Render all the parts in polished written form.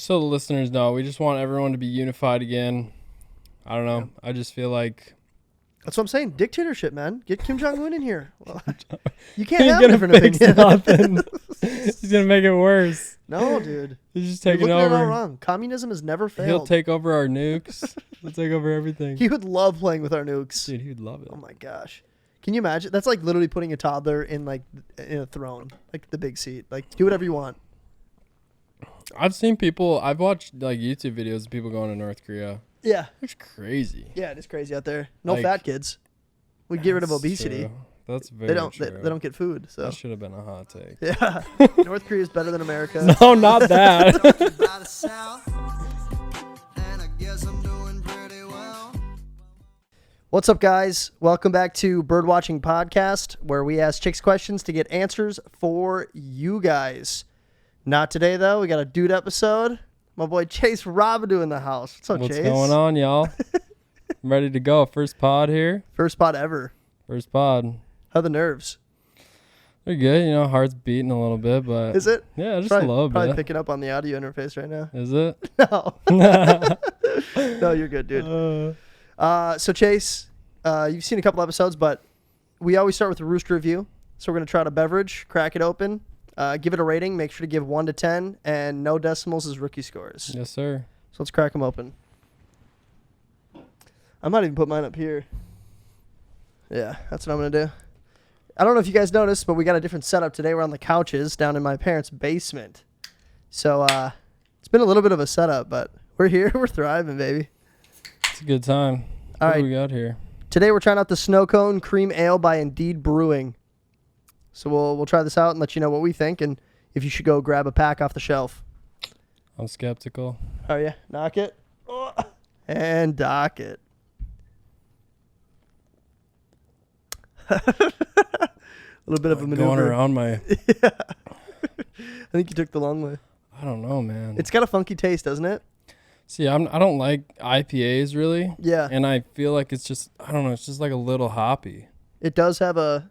so the listeners know, we just want everyone to be unified again. I don't know. I just feel like... That's what I'm saying. Dictatorship, man. Get Kim Jong-un in here. Well, you can't He's have gonna different fix opinions. nothing. He's going to make it worse. No, dude. He's just You're taking looking at it all over. wrong. Communism has never failed. He'll take over our nukes. He'll take over everything. He would love playing with our nukes. Dude, he would love it. Oh my gosh. Can you imagine? That's like literally putting a toddler in a throne, like the big seat. Like, do whatever you want. I've watched like YouTube videos of people going to North Korea. Yeah. It's crazy. Yeah, it is crazy out there. No Like, fat kids. We'd get rid of That's obesity. true. That's very true. They don't get food. So That should have been a hot take. yeah, North Korea is better than America. No, not that. What's up, guys? Welcome back to Birdwatching Podcast, where we ask chicks questions to get answers for you guys. Not today, though. We got a dude episode. My boy Chase Robideau in the house. What's up, What's Chase? going on, y'all? I'm ready to go. First pod here. First pod ever. First pod. How are the nerves? They're good. You know, heart's beating a little bit, but... Is it? Yeah, just probably, a little probably bit. picking up on the audio interface right now. Is it? No. No, you're good, dude. So, Chase, you've seen a couple episodes, but we always start with a rooster review. So we're going to try out a beverage, crack it open, give it a rating. Make sure to give 1 to 10, and no decimals as rookie scores. Yes, sir. So let's crack them open. I might even put mine up here. Yeah, that's what I'm going to do. I don't know if you guys noticed, but we got a different setup today. We're on the couches down in my parents' basement. So it's been a little bit of a setup, but we're here. We're thriving, baby. It's a good time. All What right. do we got here? Today we're trying out the Snow Cone Cream Ale by Indeed Brewing. So we'll try this out and let you know what we think and if you should go grab a pack off the shelf. I'm skeptical. Oh yeah, knock it. Oh. And dock it. A little bit of a maneuver. Going around my... Yeah. I think you took the long way. I don't know, man. It's got a funky taste, doesn't it? See, I don't like IPAs really. Yeah. And I feel like it's just, I don't know, it's just like a little hoppy. It does have a...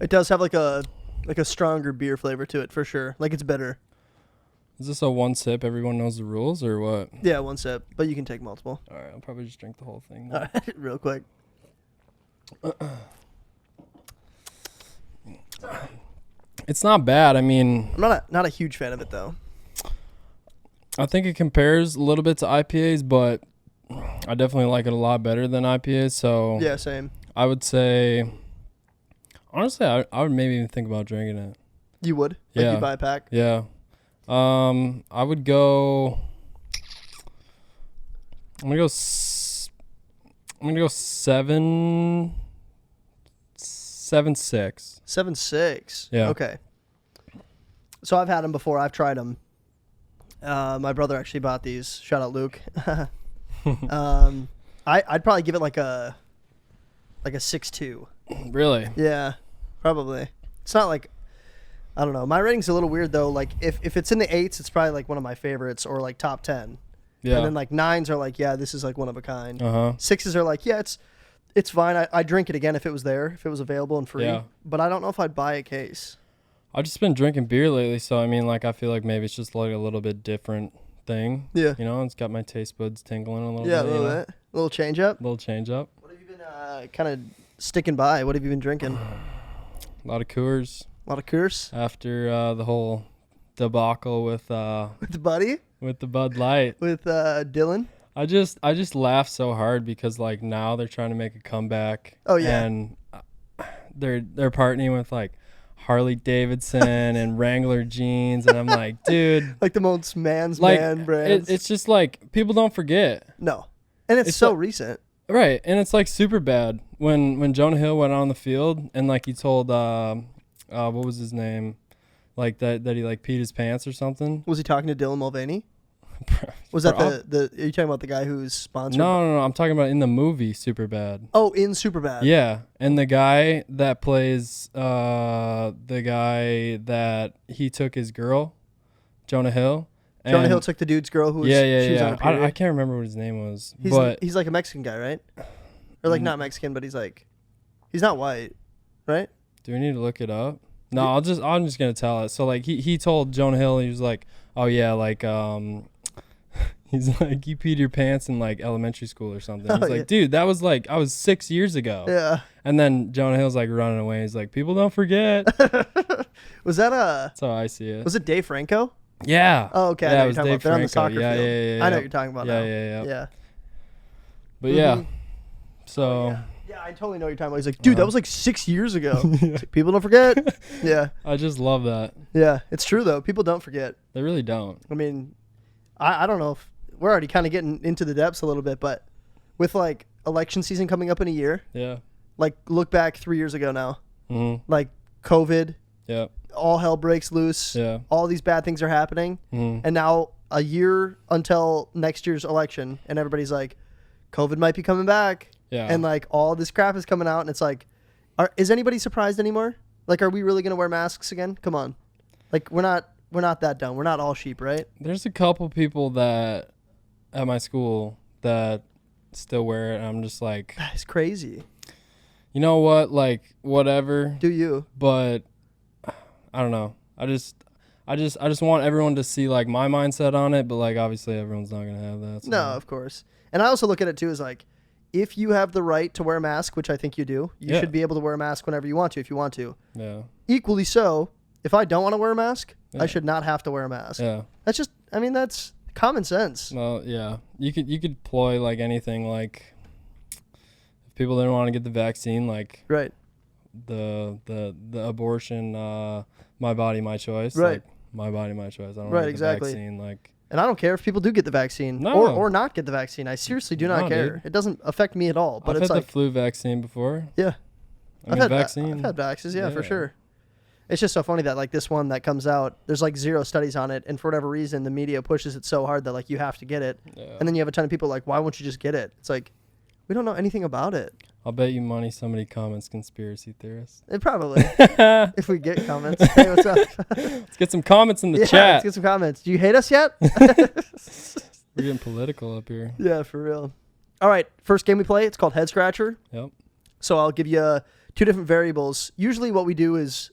It does have like a stronger beer flavor to it for sure. Like it's bitter. Is this a one sip, everyone knows the rules, or what? Yeah, 1 sip, but you can take multiple. All right, I'll probably just drink the whole thing. All right, real quick. It's not bad. I mean, I'm not a huge fan of it though. I think it compares a little bit to IPAs, but I definitely like it a lot better than IPAs. So Yeah, same. I would say, honestly, I would maybe even think about drinking it. You would? Like Yeah. you'd buy a pack? Yeah. I would go. I'm gonna go 7.6. 7.6. Yeah. Okay. So I've had them before. I've tried them. My brother actually bought these. Shout out Luke. I'd probably give it like a 6.2. Really? Yeah, probably. It's not like, I don't know. My rating's a little weird though. Like if it's in the 8s, it's probably like one of my favorites or like top 10. Yeah. And then like 9s are like, yeah, this is like one of a kind. 6s are like, yeah, it's fine. I'd drink it again if it was there, if it was available and free. Yeah. But I don't know if I'd buy a case. I've just been drinking beer lately, so I mean, like, I feel like maybe it's just like a little bit different thing. Yeah. You know, it's got my taste buds tingling a little Yeah, bit. a little bit. A little change up. Little change up. What have you been kind of sticking by? What have you been drinking? A lot of Coors A lot of Coors? after the whole debacle with With Buddy? with the Bud Light. With Dylan? I just laugh so hard because like now they're trying to make a comeback. Oh, yeah. And they're partnering with like Harley Davidson and Wrangler jeans, and I'm like, dude, Like the most man's like man brands. it's just like people don't forget. No. And it's so recent. Right, and it's like super bad when Jonah Hill went on the field and like he told what was his name, like that he like peed his pants or something. Was he talking to Dylan Mulvaney? Was that the are you talking about the guy who's sponsored? No, I'm talking about in the movie Superbad. Oh, in Superbad. Yeah, and the guy that plays the guy that he took his girl, Jonah Hill. Jonah Hill took the dude's girl who was she was on a period. I can't remember what his name was, He's like a Mexican guy, right? Or like not Mexican, but he's not white, right? Do we need to look it up? No, I'm just gonna tell it. So like he told Jonah Hill, he was like, oh yeah, like he's like, you peed your pants in like elementary school or something. He's like, dude, that was like I was 6 years ago. Yeah. And then Jonah Hill's like running away. He's like, people don't forget. Was that That's how I see it. Was it Dave Franco? Yeah. Oh, okay. Yeah, I know it was you're talking Dave about. They're on the Franco. soccer Yeah, field. yeah. I know what you're talking about now. Yeah. But Mhm. yeah. So. Yeah, I totally know what you're talking about. He's like, dude, that was like 6 years ago. Like, people don't forget. Yeah. I just love that. Yeah, it's true though. People don't forget. They really don't. I mean, I don't know if we're already kind of getting into the depths a little bit, but with like election season coming up in a year, Yeah. like look back 3 years ago now, Like COVID, yeah. all hell breaks loose. Yeah. All these bad things are happening. And now a year until next year's election, and everybody's like, COVID might be coming back. Yeah. And like all this crap is coming out, and it's like, is anybody surprised anymore? Like, are we really gonna wear masks again? Come on, like we're not that dumb. We're not all sheep, right? There's a couple people that at my school that still wear it, and I'm just like, It's crazy. you know what? Like whatever. Do you? But I don't know. I just want everyone to see like my mindset on it, but like obviously everyone's not gonna have that. So. No, of course. And I also look at it too as like, if you have the right to wear a mask, which I think you do, you should be able to wear a mask whenever you want to, if you want to. Yeah. Equally so, if I don't want to wear a mask, I should not have to wear a mask. Yeah. That's just, I mean, that's common sense. Well, yeah. You could ploy like anything, like if people didn't want to get the vaccine, like Right. the abortion, my body, my choice. Right. Like, my body, my choice. I don't Right, want exactly. the vaccine. Like, And I don't care if people do get the vaccine No. or not get the vaccine. I seriously do not No, care. dude. It doesn't affect me at all. But I've it's had like, the flu vaccine before. yeah, I mean, vaccine. I've had vaccines, yeah, for Yeah. sure. It's just so funny that like this one that comes out, there's like 0 studies on it, and for whatever reason, the media pushes it so hard that like you have to get it, Yeah. and then you have a ton of people like, why won't you just get it? It's like, we don't know anything about it. I'll bet you money somebody comments conspiracy theorists. It probably, if we get comments. Hey, what's up? Let's get some comments in the Yeah, chat. let's get some comments. Do you hate us yet? We're getting political up here. Yeah, for real. All right, first game we play, it's called Head Scratcher. Yep. So I'll give you 2 different variables. Usually what we do is,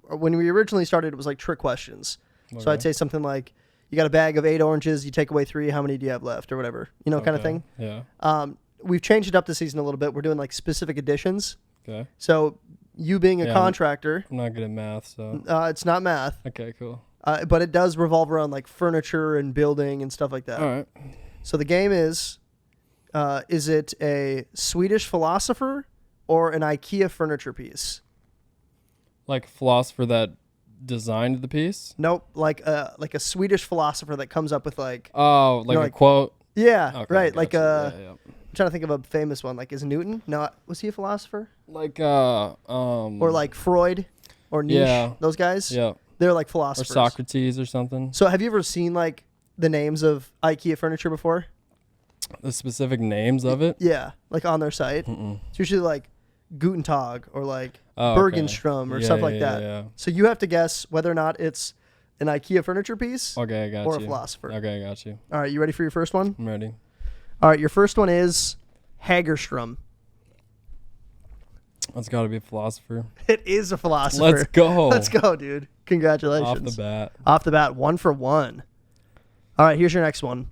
when we originally started, it was like trick questions. Okay. So I'd say something like, you got a bag of 8 oranges, you take away 3, how many do you have left, or whatever, kind of thing. Yeah. We've changed it up this season a little bit. We're doing like specific additions. Okay. So you being a contractor, I'm not good at math, so. it's not math, Okay, cool. but it does revolve around like furniture and building and stuff like that. All right. So the game is it a Swedish philosopher or an IKEA furniture piece? Like a philosopher that designed the piece? Nope, like a Swedish philosopher that comes up with like, Oh, like a like- quote? yeah, Okay, right, like gotcha. Yeah. I'm trying to think of a famous one. Like, is Newton? No, was he a philosopher? Like Or like Freud or Nietzsche? Yeah. Those guys? Yeah. They're like Or philosophers. Socrates or something. So have you ever seen like the names of IKEA furniture before? The specific names of it? Yeah, like on their site. Mm-mm. It's usually like Guten Tag or like Oh, okay. Bergenstrom or stuff like that. Yeah. So you have to guess whether or not it's an IKEA furniture piece Okay, I got or you. a philosopher. Okay, I got you. All right, you ready for your first one? I'm ready. All right, your first one is Hagerstrom. That's got to be a philosopher. It is a philosopher. Let's go. Let's go, dude. Congratulations. Off the bat. Off the bat, 1 for 1. All right, here's your next one.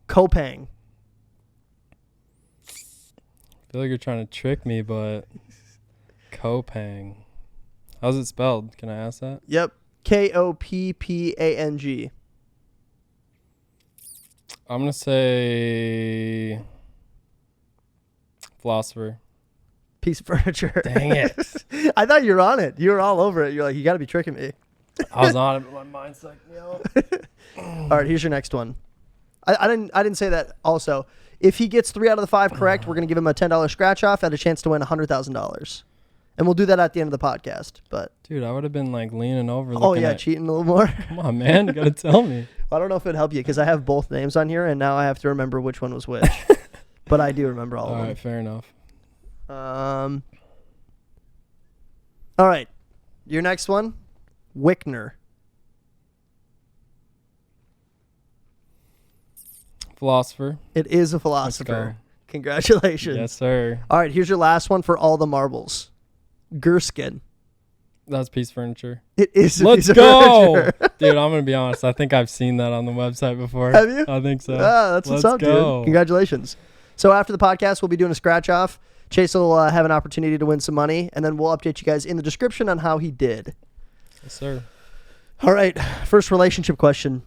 Kopang. I feel like you're trying to trick me, but Kopang. How's it spelled? Can I ask that? Yep. Koppang. I'm going to say philosopher. Piece of furniture. Dang it. I thought you were on it. You were all over it. You're like, you got to be tricking me. I was on it, but my mind's like, All right, here's your next one. I didn't say that also. If he gets 3 out of the 5 correct, we're going to give him a $10 scratch off and a chance to win $100,000. And we'll do that at the end of the podcast. But Dude, I would have been like leaning over. oh, looking yeah, at, cheating a little more. Come on, man. You got to tell me. I don't know if it'd help you because I have both names on here, and now I have to remember which one was which. But I do remember all All of right, them. fair enough. All right. Your next one, Wickner. Philosopher. It is a Let's philosopher. go. Congratulations. Yes, sir. All right, here's your last one for all the marbles. Gerskin. That's Piece Furniture. It is. Let's piece of go, furniture. dude. I'm gonna be honest. I think I've seen that on the website before. Have you? I think so. Ah, that's Let's what's up, go. dude. Congratulations. So after the podcast, we'll be doing a scratch off. Chase will have an opportunity to win some money, and then we'll update you guys in the description on how he did. Yes, sir. All right. First relationship question.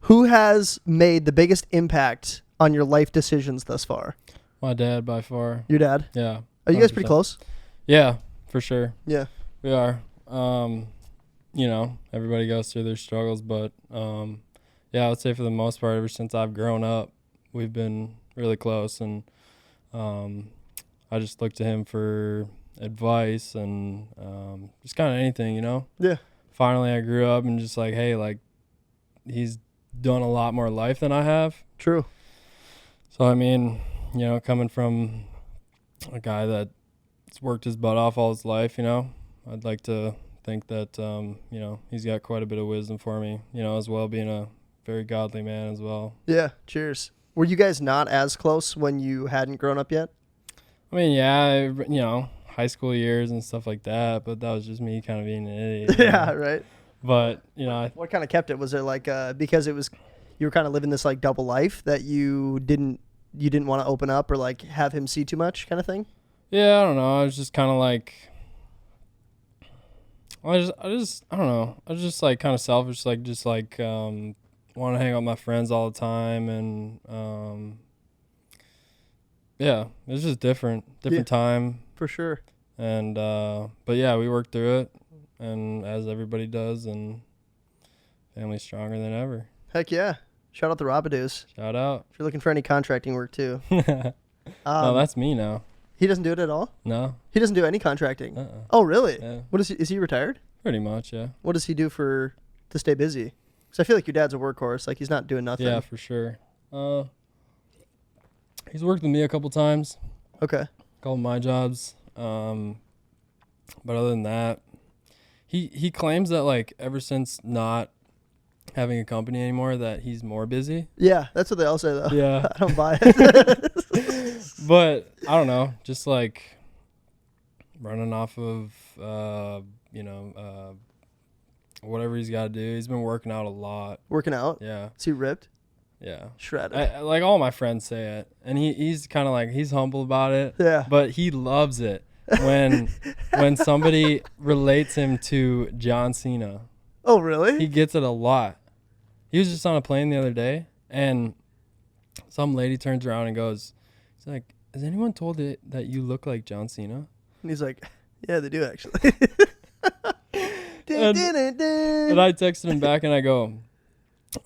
Who has made the biggest impact on your life decisions thus far? My dad, by far. Your dad? Yeah. Are you guys 100%. pretty close? Yeah, for sure. Yeah. We are. You know, everybody goes through their struggles, but yeah, I would say for the most part, ever since I've grown up, we've been really close, and I just look to him for advice and just kind of anything, you know? Yeah. Finally, I grew up and just like, hey, like, he's done a lot more life than I have. True. So, I mean, you know, coming from a guy that's worked his butt off all his life, you know, I'd like to think that, you know, he's got quite a bit of wisdom for me, you know, as well, being a very godly man as well. Yeah. Cheers. Were you guys not as close when you hadn't grown up yet? I mean, yeah, you know, high school years and stuff like that, but that was just me kind of being an idiot. Yeah, right. But, you know, What kind of kept it? Was it like because it was you were kind of living this like double life that you didn't want to open up or like have him see too much kind of thing? yeah, I don't know. I was just kind of like, I don't know. I was just like kind of selfish, like just like want to hang out with my friends all the time, and yeah, it was just different time. For sure. And but yeah, we worked through it, and as everybody does, and family's stronger than ever. Heck yeah. Shout out the Robideaus. Shout out. If you're looking for any contracting work too. No, that's me now. He doesn't do it at all? No. He doesn't do any contracting. Uh-uh. Oh, really? Yeah. What is he retired? Pretty much, yeah. What does he do to stay busy? Cuz I feel like your dad's a workhorse, like he's not doing nothing. Yeah, for sure. He's worked with me a couple times. Okay. A couple of my jobs. But other than that, he claims that like ever since not having a company anymore that he's more busy. Yeah, that's what they all say though. Yeah. I don't buy it. But I don't know, just like running off of whatever he's got to do. He's been working out a lot. Working out? Yeah. Is he ripped? Yeah. Shredded. Like all my friends say it, and he's kind of like, he's humble about it. Yeah. But he loves it when somebody relates him to John Cena. Oh, really? He gets it a lot. He was just on a plane the other day, and some lady turns around and goes, "He's like, has anyone told it that you look like John Cena?" And he's like, yeah, they do actually. And I texted him back, and I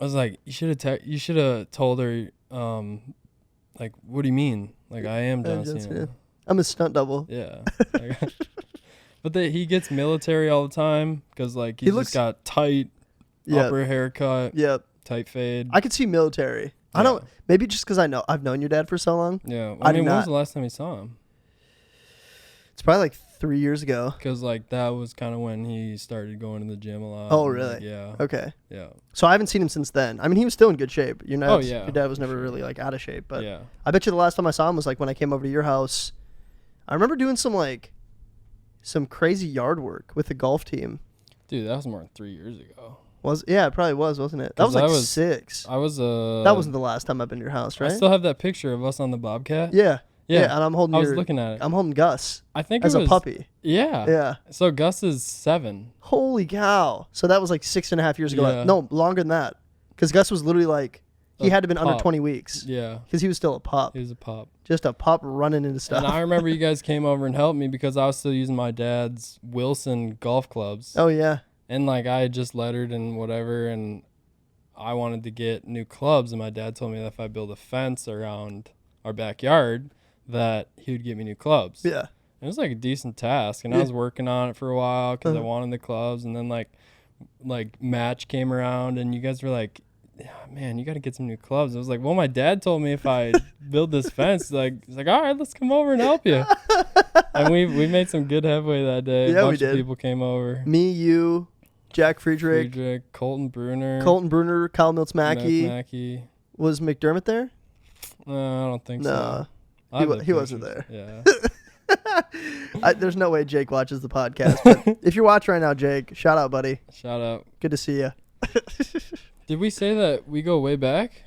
was like, you should have told her, like, what do you mean? Like, I am John Cena. I'm a stunt double. Yeah. But he gets military all the time because, like, he's just got tight upper haircut, tight fade. I could see military. Yeah. I don't, maybe just because I've known your dad for so long. Yeah. I mean, when was the last time you saw him? It's probably like 3 years ago. Because, like, that was kind of when he started going to the gym a lot. Oh, really? Like, yeah. Okay. Yeah. So I haven't seen him since then. I mean, he was still in good shape. Your yeah. dad was never really, like, out of shape. But yeah. I bet you the last time I saw him was, like, when I came over to your house. I remember doing some crazy yard work with the golf team. Dude, that was more than 3 years ago. Yeah, it probably was, wasn't it? That was like 6. I was that wasn't the last time I've been to your house, right? I still have that picture of us on the Bobcat. Yeah. Yeah, and I'm holding. I was looking at it. I'm holding Gus. I think as it was a puppy. Yeah. Yeah. So Gus is 7. Holy cow! So that was like 6.5 years ago. Yeah. No, longer than that. Because Gus was literally like, he had to have been under 20 weeks. Yeah. Because he was still a pup. He was a pup. Just a pup running into stuff. And I remember you guys came over and helped me because I was still using my dad's Wilson golf clubs. Oh yeah. And like I had just lettered and whatever, and I wanted to get new clubs, and my dad told me that if I build a fence around our backyard, that he would get me new clubs. Yeah. It was like a decent task, and I was working on it for a while because I wanted the clubs, and then like match came around, and you guys were like, yeah, man, you got to get some new clubs. I was like, well, my dad told me if I build this fence, like, he's like, all right, let's come over and help you. And we made some good headway that day. Yeah, a bunch we did. Of people came over. Me, you, Jack Friedrich, Colton Bruner, Kyle Miltz-Mackey. Mackey. Was McDermott there? No, I don't think so. No, he wasn't there. Yeah. There's no way Jake watches the podcast. But if you're watching right now, Jake, shout out, buddy. Shout out. Good to see you. Did we say that we go way back?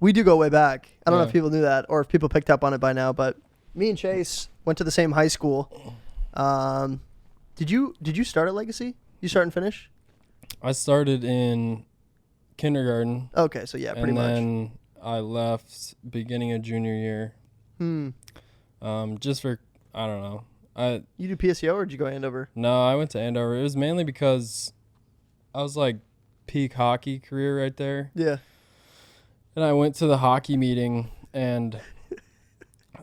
We do go way back. I don't know Yeah. if people knew that or if people picked up on it by now, but me and Chase went to the same high school. Did you start at Legacy? You start and finish? I started in kindergarten. Okay, so yeah, pretty and much. then I left beginning of junior year. Just for, I don't know. You do PSEO or did you go Andover? No, I went to Andover. It was mainly because I was like peak hockey career right there. Yeah. And I went to the hockey meeting and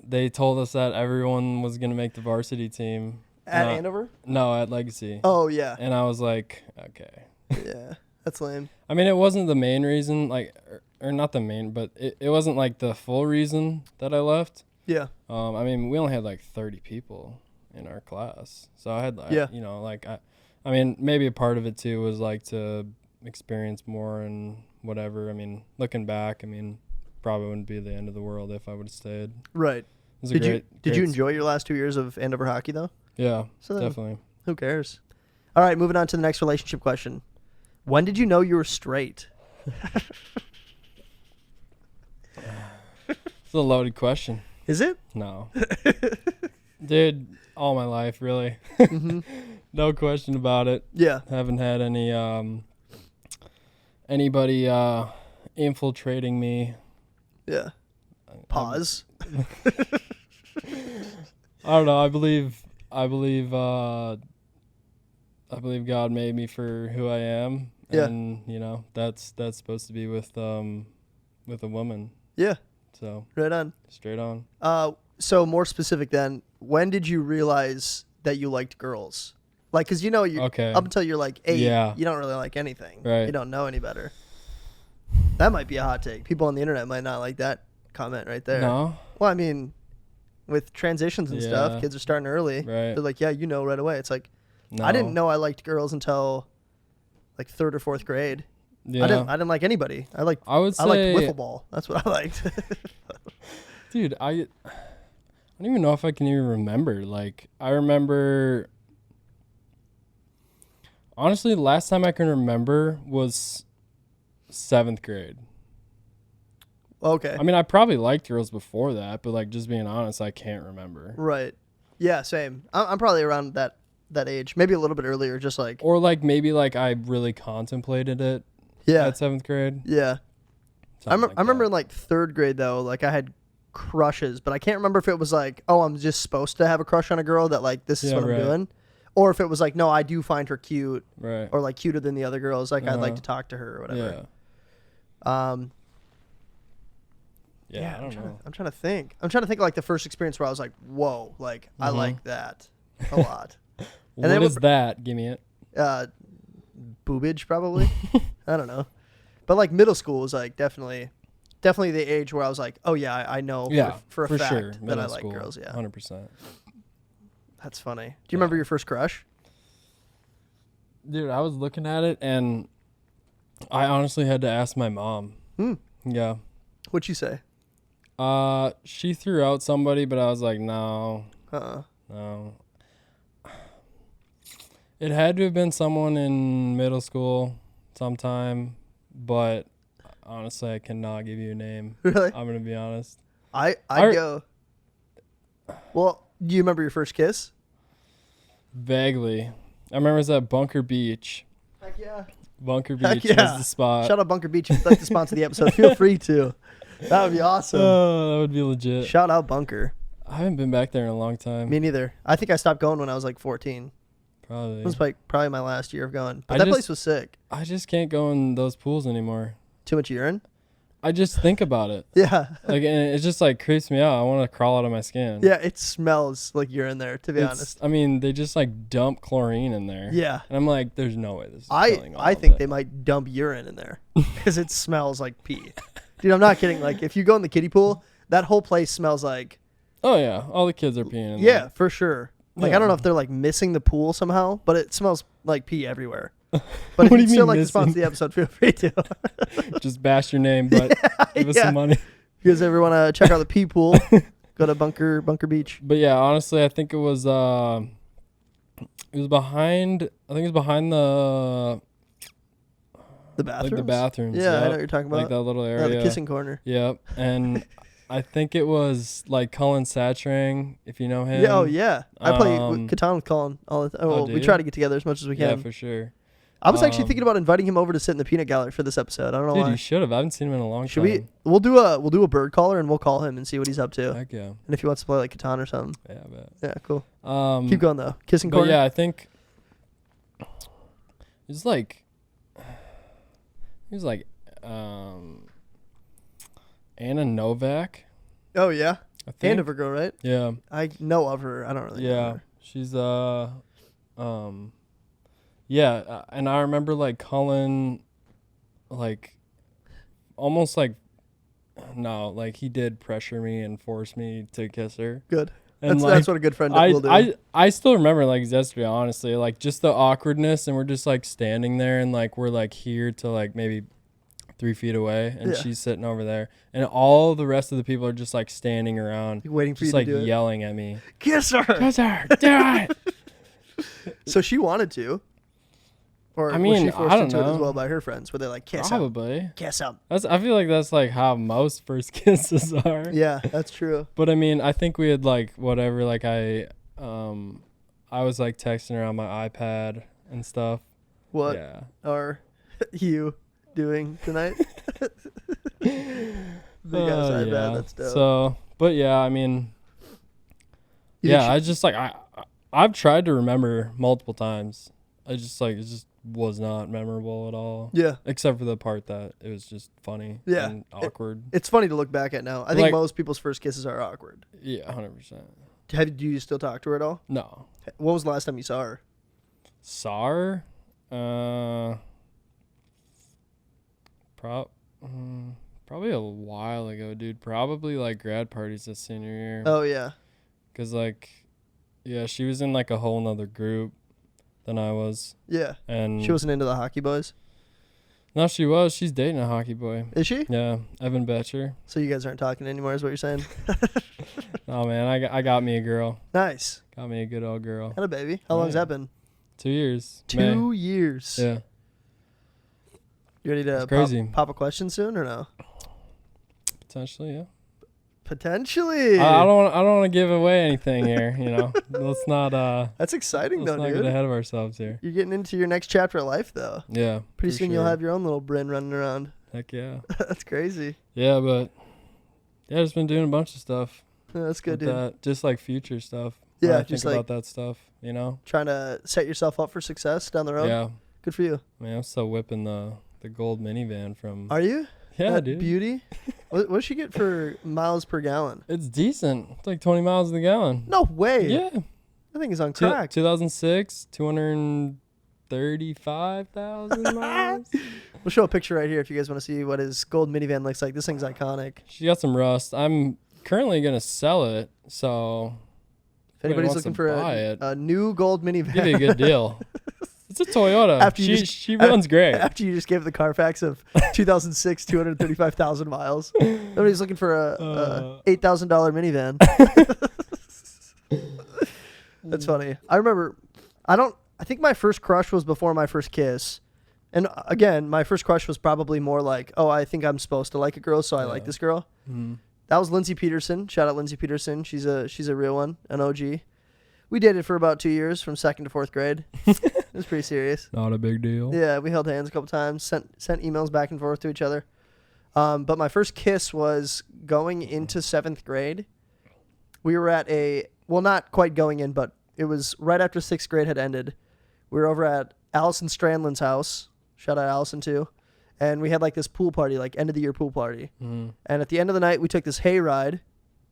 they told us that everyone was going to make the varsity team. At Andover? No, at Legacy. Oh, yeah. And I was like, okay. Yeah, that's lame. I mean, it wasn't the main reason, like, or not the main, but it wasn't like the full reason that I left. Yeah. I mean, we only had like 30 people in our class. So I had, like, Yeah. you know, like, I mean, maybe a part of it too was like to experience more and whatever. I mean, looking back, I mean, probably wouldn't be the end of the world if I would have stayed. Right. It was Did you enjoy your last 2 years of Andover hockey, though? Yeah, So definitely. Who cares? All right, moving on to the next relationship question. When did you know you were straight? It's a loaded question. Is it? No. Dude, all my life, really. Mm-hmm. No question about it. Yeah. Haven't had anybody infiltrating me. Yeah. Pause. I don't know. I believe God made me for who I am. Yeah. And you know, that's supposed to be with a woman. Yeah. So Right on. straight on. So more specific then, when did you realize that you liked girls? Like, because you know, Okay. up until you're like 8, Yeah. you don't really like anything. Right. You don't know any better. That might be a hot take. People on the internet might not like that comment right there. No. Well, I mean, with transitions and stuff, Yeah. kids are starting early. Right. They're like, yeah, you know right away. It's like, No. I didn't know I liked girls until like 3rd or 4th grade. Yeah. I didn't like anybody. I liked would I liked say, wiffle ball. That's what I liked. dude, I don't even know if I can even remember. Like, I remember, honestly, the last time I can remember was 7th grade. Okay. I mean, I probably liked girls before that, but like, just being honest, I can't remember. Right. Yeah, same. I'm probably around that age, maybe a little bit earlier, just like. Or like maybe like I really contemplated it Yeah. at 7th grade. Yeah. I Something like remember that. in like 3rd grade though, like I had crushes, but I can't remember if it was like, oh, I'm just supposed to have a crush on a girl, that like this is Yeah, what right. I'm doing, or if it was like, no, I do find her cute Right. or like cuter than the other girls, like I'd like Uh-huh. to talk to her or whatever. Yeah. Yeah, Yeah, I don't know. I'm trying to think of like the first experience where I was like, whoa, like I Mhm. like that a lot. What then is that? Give me it. Boobage probably. I don't know, but like middle school was like definitely the age where I was like, oh yeah, I know Yeah, for a fact sure. that Middle I like school, girls. Yeah, 100%. that's funny. Do you remember your first crush? Dude, I was looking at it and I honestly had to ask my mom. Yeah. What'd you say? She threw out somebody, but I was like, no. No. It had to have been someone in middle school sometime, but honestly, I cannot give you a name. Really? I'm going to be honest. I'd I- go. Well, do you remember your first kiss? Vaguely. I remember it was at Bunker Beach. Heck yeah. Bunker Heck Beach yeah. was the spot. Shout out Bunker Beach. If you'd like to sponsor the episode, feel free to. That would be awesome. Oh, that would be legit. Shout out Bunker. I haven't been back there in a long time. Me neither. I think I stopped going when I was like 14. Probably. It was like probably my last year of going. But I that just- place was sick. I just can't go in those pools anymore. Too much urine? I just think about it. Yeah. Like, and it just like creeps me out. I want to crawl out of my skin. Yeah, it smells like urine there, to be honest. I mean, they just like dump chlorine in there. Yeah. And I'm like, there's no way this is killing all I of think it. they might dump urine in there because it smells like pee. Dude, I'm not kidding. Like, if you go in the kiddie pool, that whole place smells like... Oh, yeah. All the kids are peeing in Yeah, there. for sure. Like, Yeah. I don't know if they're, like, missing the pool somehow, but it smells like pee everywhere. But What if do you'd you still mean like to missing? sponsor the episode, feel free to. Just bash your name, but give us Yeah. some money. If you guys ever want to check out the pee pool, Go to Bunker Beach. But yeah, honestly, I think it was behind. I think it was behind the bathrooms. Like the bathrooms. Yeah, I know what you're talking about. Like that little area. The kissing corner. Yep. And I think it was like Cullen Satchering, if you know him. Yeah. Oh yeah. I play Catan with Cullen all the time. Well, we try to get together as much as we can. Yeah, for sure. I was actually thinking about inviting him over to sit in the peanut gallery for this episode. I don't know why. Dude, you should have. I haven't seen him in a long time. Should we? We'll do a bird caller and we'll call him and see what he's up to. Heck yeah. And if he wants to play like Catan or something. Yeah, I bet. Yeah, cool. Keep going though. Kissing but corner. Yeah, I think he's like Anna Novak. Oh yeah. I think. Hanover girl, right? Yeah. I know of her. I don't really know her. She's yeah, and I remember like Cullen like almost like no, like he did pressure me and force me to kiss her. Good. And that's what a good friend will do. I still remember like yesterday, honestly, like just the awkwardness, and we're just like standing there and like we're like here to like maybe 3 feet away, and she's sitting over there, and all the rest of the people are just like standing around, waiting for just you to like do yelling at me. Kiss her, do it. So she wanted to, or I mean, was she forced I don't into know. it as well by her friends? Were they like kiss Probably. him? Kiss him. I feel like that's like how most first kisses are. Yeah, that's true. But I mean, I think we had like whatever, like I was like texting her on my iPad and stuff. What are you doing tonight? That's dope. So, but yeah, I mean, I just like I've tried to remember multiple times. I just like it just was not memorable at all. Yeah. Except for the part that it was just funny. Yeah. And awkward. It's funny to look back at now. I think most people's first kisses are awkward. Yeah, 100%. Do you still talk to her at all? No. When was the last time you saw her? Saw her? Probably a while ago, dude. Probably like grad parties this senior year. Oh yeah. 'Cause like, yeah, she was in like a whole nother group than I was. Yeah. And she wasn't into the hockey boys? No, she was. She's dating a hockey boy. Is she? Yeah, Evan Betcher. So you guys aren't talking anymore, is what you're saying? Oh man, I got me a girl. Nice. Got me a good old girl. Had a baby. How long's that been? 2 years. 2 years. Yeah. You ready to pop a question soon or no? Potentially, yeah. Potentially. I don't want to give away anything here, you know. Let's not That's exciting though, dude. Let's not get ahead of ourselves here. You're getting into your next chapter of life though. Yeah. Pretty soon you'll have your own little Bryn running around. Heck yeah. That's crazy. Yeah, but yeah, just been doing a bunch of stuff. Yeah, that's good, dude. That, just like future stuff. Yeah, just think about that stuff, you know. Trying to set yourself up for success down the road. Yeah. Good for you. Man, I'm still whipping the gold minivan from. Are you? Yeah, that dude. Beauty. What does she get for miles per gallon? It's decent. It's like 20 miles a gallon. No way. Yeah. I think it's on crack. 2006, 235,000 miles. We'll show a picture right here if you guys want to see what his gold minivan looks like. This thing's iconic. She got some rust. I'm currently going to sell it, so if anybody's looking for a new gold minivan, give you a good deal. It's a Toyota. She runs great. After you just gave the Carfax of 2006, 235,000 miles. Nobody's looking for a $8,000 minivan. That's funny. I remember, I think my first crush was before my first kiss. And again, my first crush was probably more like, oh, I think I'm supposed to like a girl, so I like this girl. Mm-hmm. That was Lindsay Peterson. Shout out Lindsay Peterson. She's a real one, an OG. We dated for about 2 years, from 2nd to 4th grade. It was pretty serious. Not a big deal. Yeah, we held hands a couple times, sent emails back and forth to each other. But my first kiss was going into 7th grade. We were at not quite going in, but it was right after 6th grade had ended. We were over at Allison Strandland's house. Shout out Allison too. And we had like this pool party, like end of the year pool party. Mm-hmm. And at the end of the night, we took this hay ride.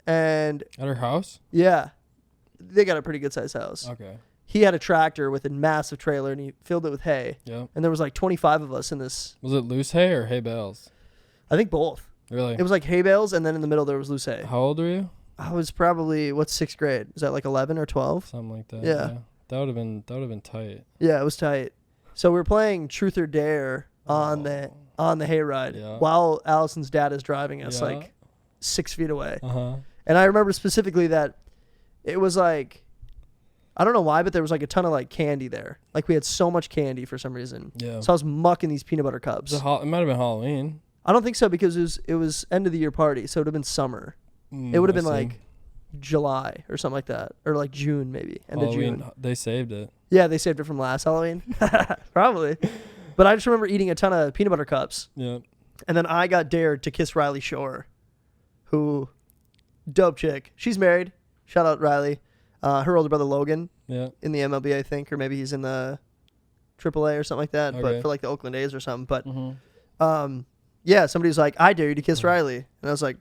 And at her house? Yeah. They got a pretty good sized house. Okay. He had a tractor with a massive trailer and he filled it with hay. Yeah. And there was like 25 of us in this. Was it loose hay or hay bales? I think both. Really? It was like hay bales and then in the middle there was loose hay. How old were you? I was probably, what's 6th grade? Was that like 11 or 12? Something like that. Yeah. That would have been tight. Yeah, it was tight. So we were playing Truth or Dare on the hayride while Allison's dad is driving us like 6 feet away. Uh-huh. And I remember specifically that it was like, I don't know why, but there was like a ton of like candy there. Like we had so much candy for some reason. Yeah. So I was mucking these peanut butter cups. It might have been Halloween. I don't think so because it was end of the year party, so it would have been summer. It would have been like July or something like that, or like June maybe, end Halloween, of June. They saved it. Yeah, they saved it from last Halloween, probably. But I just remember eating a ton of peanut butter cups. Yeah. And then I got dared to kiss Riley Shore, who, dope chick. She's married. Shout out Riley. Her older brother Logan. Yeah. In the MLB, I think, or maybe he's in the AAA or something like that. Okay. But for like the Oakland A's or something. But yeah, somebody was like, "I dare you to kiss Riley," and I was like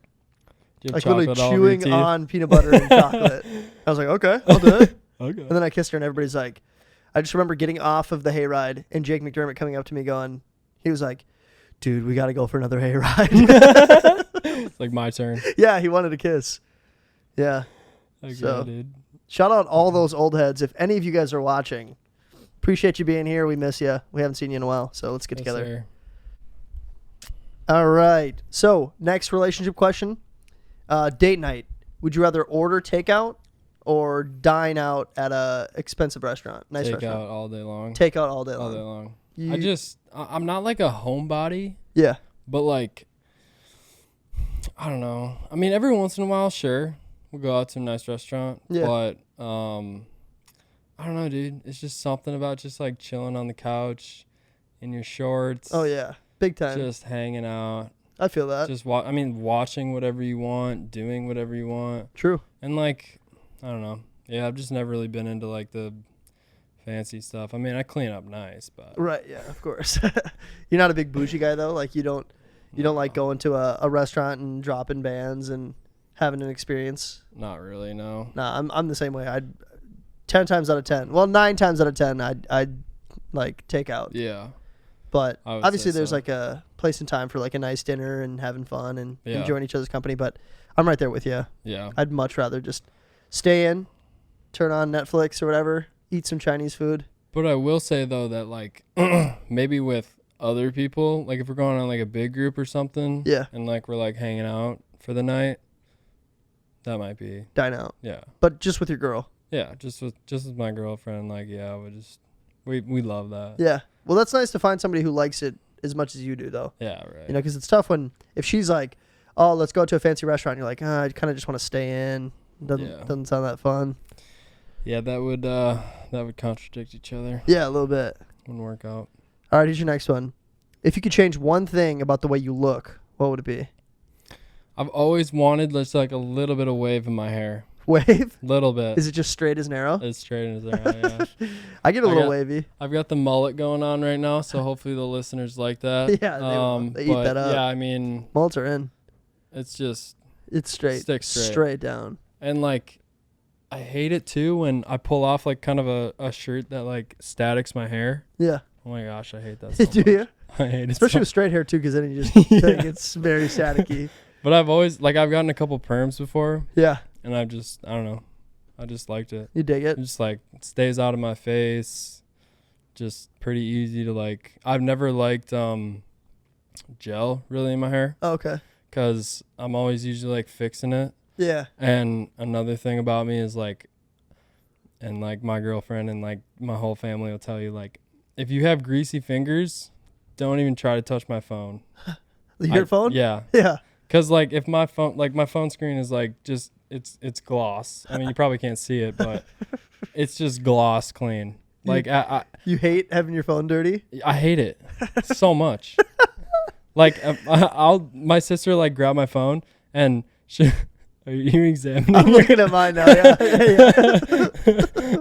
literally chewing on peanut butter and chocolate. I was like, "Okay, I'll do it." Okay. And then I kissed her, and everybody's like, I just remember getting off of the hayride and Jake McDermott coming up to me going, he was like, "Dude, we got to go for another hayride." It's like my turn. Yeah, he wanted a kiss. Yeah. Okay, So, dude. Shout out all those old heads. If any of you guys are watching, appreciate you being here. We miss you. We haven't seen you in a while, so let's get Yes, together. sir. All right. So next relationship question. Date night. Would you rather order takeout or dine out at a expensive restaurant? Nice Take restaurant. out all day long. Takeout all day long. All day long. You- I'm not like a homebody, Yeah. but like, I don't know. I mean, every once in a while, sure, we'll go out to a nice restaurant. Yeah. But I don't know, dude. It's just something about just like chilling on the couch in your shorts. Oh yeah. Big time. Just hanging out. I feel that. Just watching whatever you want, doing whatever you want. True. And like, I don't know. Yeah, I've just never really been into like the fancy stuff. I mean, I clean up nice, but Right. Yeah. Of course. You're not a big bougie guy though. Like you don't like going to a restaurant and dropping bands and having an experience. not really, no. Nah, I'm the same way. I'd 10 times out of 10. Well, 9 times out of 10, I'd like take out. Yeah. But I would obviously say there's so. like a place and time for like a nice dinner and having fun and Yeah. enjoying each other's company. But I'm right there with you. Yeah. I'd much rather just stay in, turn on Netflix or whatever, eat some Chinese food. But I will say though that like maybe with other people, like if we're going on like a big group or something, Yeah. and like we're like hanging out for the night, that might be Dine out. yeah. But just with your girl. Yeah, just with my girlfriend, like yeah, we love that. Yeah. Well, that's nice to find somebody who likes it as much as you do, though. Yeah, right. You know, because it's tough if she's like, "Oh, let's go to a fancy restaurant," and you're like, "I kind of just want to stay in." Doesn't sound that fun. Yeah, that would contradict each other. Yeah, a little bit. Wouldn't work out. All right, here's your next one. If you could change one thing about the way you look, what would it be? I've always wanted just like a little bit of wave in my hair. Wave? Little bit. Is it just straight as an arrow? It's straight as there. Yeah. I get a little wavy. I've got the mullet going on right now, so hopefully the listeners like that. Yeah, they eat that up. Yeah, I mean, Mullets are in. it's just It's straight. Sticks straight. Straight down. and like I hate it too when I pull off like kind of a shirt that like statics my hair. Yeah. Oh my gosh, I hate that so Do much. you? I hate it Especially so with straight hair, too, because then you just Yeah. think it's very staticky. But I've always like I've gotten a couple perms before, Yeah. and I don't know. I just liked it. You dig it? It's just like it stays out of my face. Just pretty easy to like. I've never liked gel really in my hair Oh, okay. because I'm always usually like fixing it. Yeah. And another thing about me is like, and like my girlfriend and like my whole family will tell you like, if you have greasy fingers, don't even try to touch my phone. Your phone? Yeah. Yeah. Cause like if my phone screen is like just it's gloss. I mean you probably can't see it, but it's just gloss clean. Like You hate having your phone dirty? I hate it so much. Like my sister like grab my phone and she. Are you examining? I'm looking at mine now. Yeah. Yeah.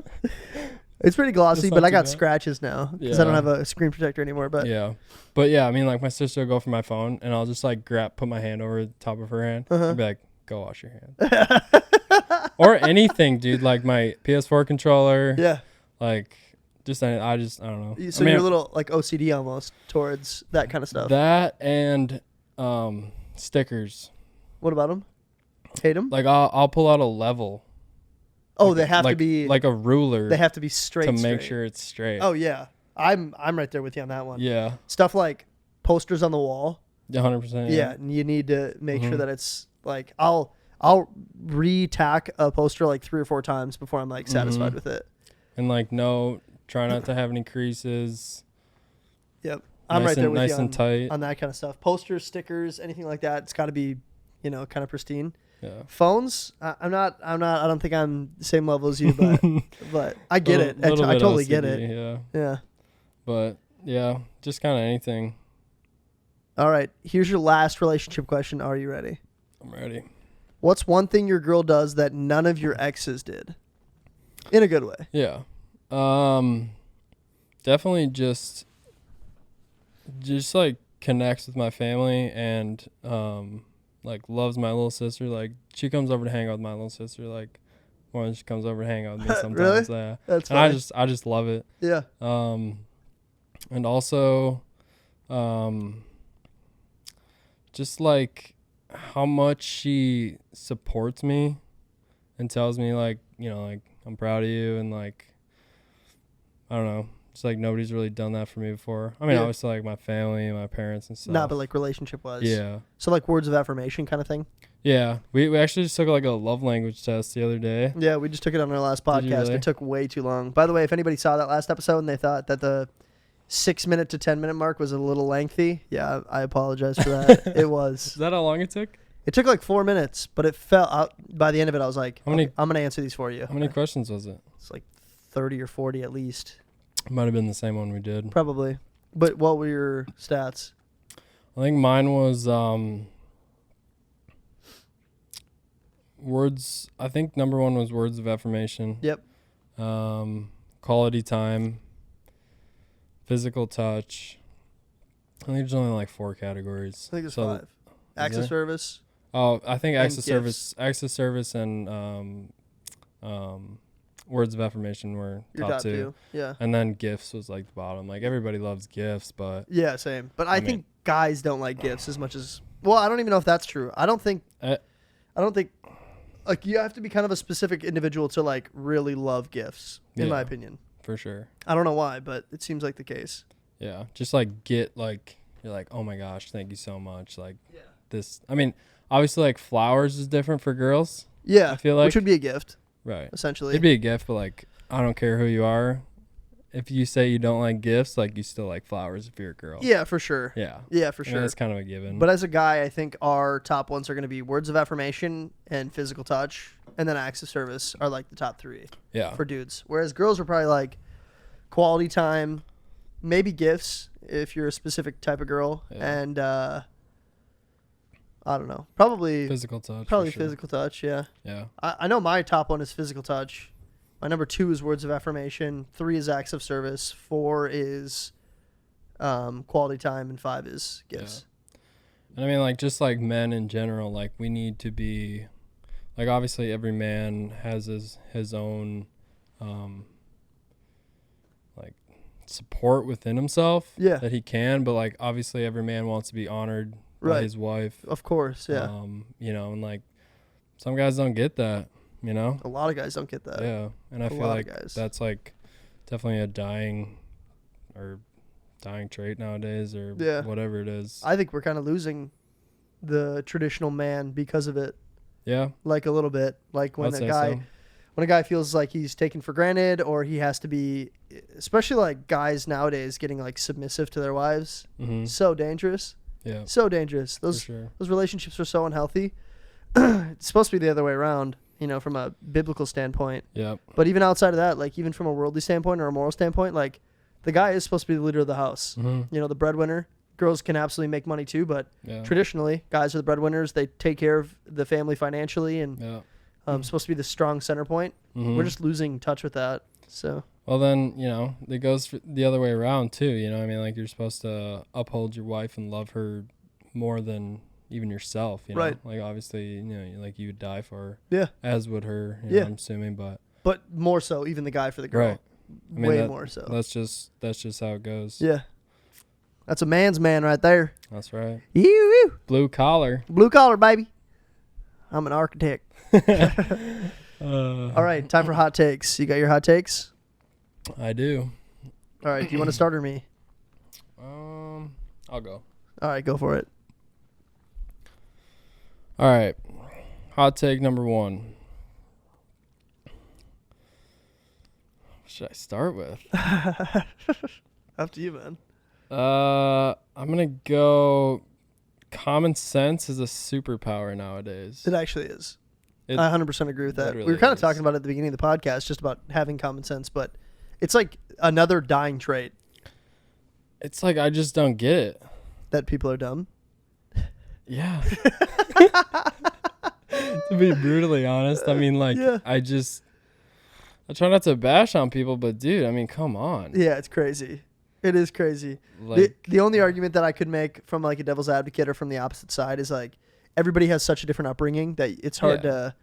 It's pretty glossy, It's but not I got too bad. scratches now because I don't Yeah. have a screen protector anymore. But yeah, I mean, like my sister will go for my phone, and I'll just like put my hand over the top of her hand, and be like, "Go wash your hand," or anything, dude. Like my PS4 controller, yeah. like just I don't know. So I mean, you're a little like OCD almost towards that kind of stuff. that and stickers. What about them? Hate them? Like I'll pull out a level. Oh, like, they have to like- be like a ruler. They have to be straight to make straight. sure it's straight. Oh yeah, I'm right there with you on that one. yeah, Stuff like posters on the wall. 100%. Yeah, and you need to make sure Mhm. that it's like I'll I'll re-tack a poster like 3 or 4 times before I'm like satisfied with it. And like try not to have any creases. Yep. I'm right there with you tight on that kind of stuff. Posters, stickers, anything like that. It's got to be, kind of pristine. Yeah. Phones, I don't think I'm the same level as you, but I get it. I totally get it. Yeah. Yeah. But yeah, just kind of anything. All right. Here's your last relationship question. Are you ready? I'm ready. What's one thing your girl does that none of your exes did? In a good way. Yeah. Definitely just like connects with my family and like loves my little sister. Like she comes over to hang out with my little sister. Like more than she comes over to hang out with me sometimes. Really? Yeah. That's funny. I just love it. Yeah. And also, just like how much she supports me and tells me like, like I'm proud of you and like, I don't know. It's like nobody's really done that for me before. I mean, obviously like my family and my parents and stuff. Nah, but like relationship-wise. Yeah. So like words of affirmation kind of thing? Yeah. We actually just took like a love language test the other day. Yeah, we just took it on our last podcast. Really? It took way too long. By the way, if anybody saw that last episode and they thought that the 6-minute to 10-minute mark was a little lengthy, yeah, I apologize for that. It was. Is that how long it took? It took like 4 minutes, but it fell out. By the end of it, I was like, I'm going to answer these for you. How many questions was it? It's like 30 or 40 at least. Might have been the same one we did. Probably. But what were your stats? I think mine was words. I think number 1 was words of affirmation. Yep. Quality time. Physical touch. I think there's only like 4 categories. I think it's 5. Acts of service. Oh, I think acts of gifts. service, and words of affirmation were Your top 2. Yeah. And then gifts was like the bottom. Like everybody loves gifts, but yeah, same. But I think guys don't like gifts as much as. Well, I don't even know if that's true. I don't think. Like you have to be kind of a specific individual to like really love gifts, in my opinion. For sure. I don't know why, but it seems like the case. Yeah, just like get like you're like, oh my gosh, thank you so much. Like this. I mean, obviously, like flowers is different for girls. Yeah, I feel like which would be a gift. Right. Essentially. It'd be a gift, but like I don't care who you are. If you say you don't like gifts, like you still like flowers if you're a girl. Yeah, for sure. Yeah. Yeah, for sure. That's kind of a given. But as a guy, I think our top ones are going to be words of affirmation and physical touch, and then acts of service are like the top 3. Yeah. For dudes. Whereas girls are probably like quality time, maybe gifts if you're a specific type of girl, and I don't know. Probably physical touch. Probably physical touch, yeah. Yeah. I know my top 1 is physical touch. My number 2 is words of affirmation. 3 is acts of service. 4 is quality time, and 5 is gifts. Yeah. And I mean, like, just like men in general, like we need to be, like, obviously every man has his own, like, support within himself. Yeah. That he can, but like obviously every man wants to be honored by his wife. Of course, yeah. And like some guys don't get that, A lot of guys don't get that. Yeah. And I feel like that's like definitely a dying trait nowadays or whatever it is. I think we're kind of losing the traditional man because of it. Yeah. Like a little bit. Like when a guy feels like he's taken for granted, or he has to be, especially like guys nowadays getting like submissive to their wives. Mm-hmm. So dangerous. Yeah. So dangerous. Those relationships are so unhealthy. It's supposed to be the other way around, from a biblical standpoint. Yeah. But even outside of that, like even from a worldly standpoint or a moral standpoint, like the guy is supposed to be the leader of the house. Mm-hmm. The breadwinner. Girls can absolutely make money too, but traditionally, guys are the breadwinners. They take care of the family financially, and supposed to be the strong center point. Mm-hmm. We're just losing touch with that. So. Well, then, it goes the other way around, too. I mean, like, you're supposed to uphold your wife and love her more than even yourself, Right. Like, obviously, like, you would die for her. Yeah. As would her, I'm assuming, but. But more so, even the guy for the girl. Right. I mean, way more so. That's just how it goes. Yeah. That's a man's man right there. That's right. Ew. Blue collar. Blue collar, baby. I'm an architect. All right, time for hot takes. You got your hot takes? I do. All right, do you want to start or me? I'll go. All right, go for it. All right. Hot take number 1. What should I start with? Up to you, man. I'm gonna go. Common sense is a superpower nowadays. It actually is. I 100% agree with that. We were kind of talking about it at the beginning of the podcast, just about having common sense, but it's like another dying trait. It's like I just don't get it. That people are dumb? Yeah. To be brutally honest, I mean, like, yeah. I try not to bash on people, but dude, I mean, come on. Yeah, it's crazy. It is crazy. Like, the only argument that I could make from like a devil's advocate or from the opposite side is like everybody has such a different upbringing that it's hard to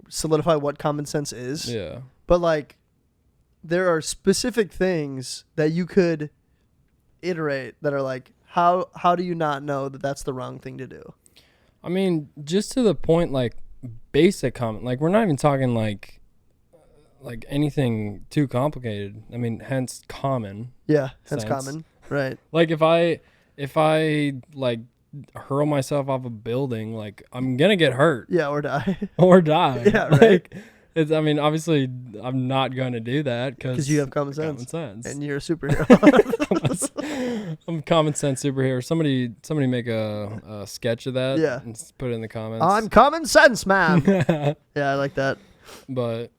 solidify what common sense is. Yeah. But like there are specific things that you could iterate that are like, how do you not know that that's the wrong thing to do? I mean, just to the point, like basic common, like we're not even talking like anything too complicated. I mean, hence common. Yeah, hence sense. common. Right. Like if I like hurl myself off a building, like I'm gonna get hurt. Yeah, or die. Or die. Yeah, right. Like, I mean, obviously, I'm not going to do that because you have common sense. And you're a superhero. I'm a common sense superhero. Somebody make a sketch of that. Yeah. And put it in the comments. I'm common sense, man. Yeah, I like that. But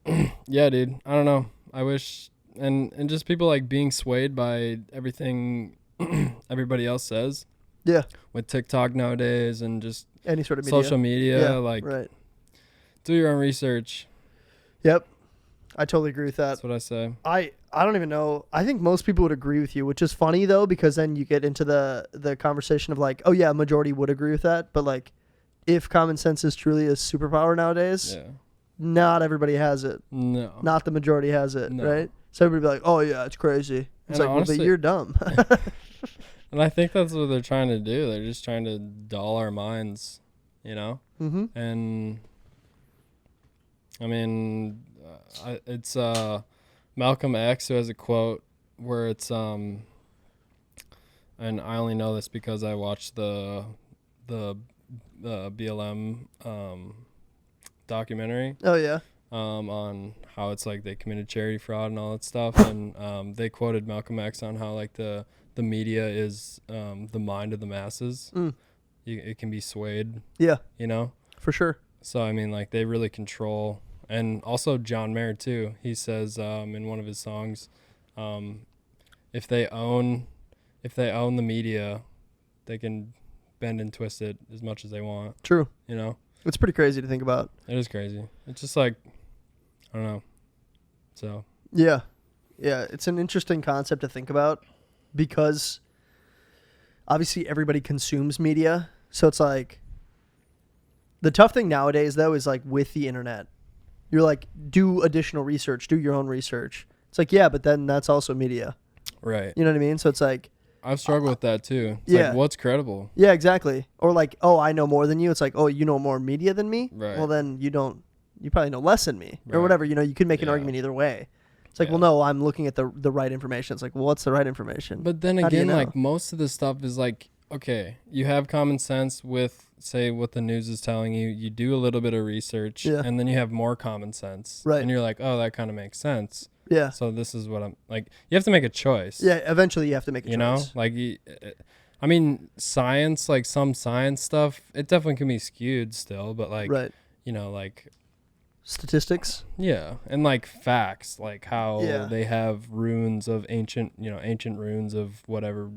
yeah, dude, I don't know. I wish, and just people like being swayed by everything everybody else says. Yeah. With TikTok nowadays and just any sort of media. social media, yeah, like right. Do your own research. Yep. I totally agree with that. That's what I say. I don't even know. I think most people would agree with you, which is funny though, because then you get into the conversation of like, oh yeah, a majority would agree with that. But like, if common sense is truly a superpower nowadays, not everybody has it. No. Not the majority has it, No. right? So everybody be like, oh yeah, it's crazy. It's And like, honestly, well, but you're dumb. And I think that's what they're trying to do. They're just trying to dull our minds, you know? Mm-hmm. And I mean, it's Malcolm X who has a quote where it's and I only know this because I watched the BLM documentary. Oh yeah. On how it's like they committed charity fraud and all that stuff, and they quoted Malcolm X on how like the media is the mind of the masses. It can be swayed. Yeah. You know? For sure. So, I mean, like, they really control. And also John Mayer, too. He says in one of his songs, if they own the media, they can bend and twist it as much as they want. True. You know? It's pretty crazy to think about. It is crazy. It's just like, I don't know. So. Yeah. Yeah, it's an interesting concept to think about because obviously everybody consumes media. So it's like the tough thing nowadays, though, is like with the internet, you're like, do additional research, do your own research. It's like, yeah, but then that's also media. Right. You know what I mean? So it's like. I've struggled with that, too. It's like, what's credible? Yeah, exactly. Or like, oh, I know more than you. It's like, oh, you know more media than me? Right. Well, then you probably know less than me or whatever. You know, you could make an argument either way. It's like, well, no, I'm looking at the right information. It's like, well, what's the right information? But then again, like most of the stuff is like, okay, you have common sense with, say, what the news is telling you. You do a little bit of research, and then you have more common sense. Right. And you're like, oh, that kind of makes sense. Yeah. So this is what I'm like. You have to make a choice. Yeah. Eventually, you have to make a choice. You know, like, I mean, science, like some science stuff, it definitely can be skewed still, but like, you know, like. Statistics. Yeah. And like facts, like how they have runes of ancient runes of whatever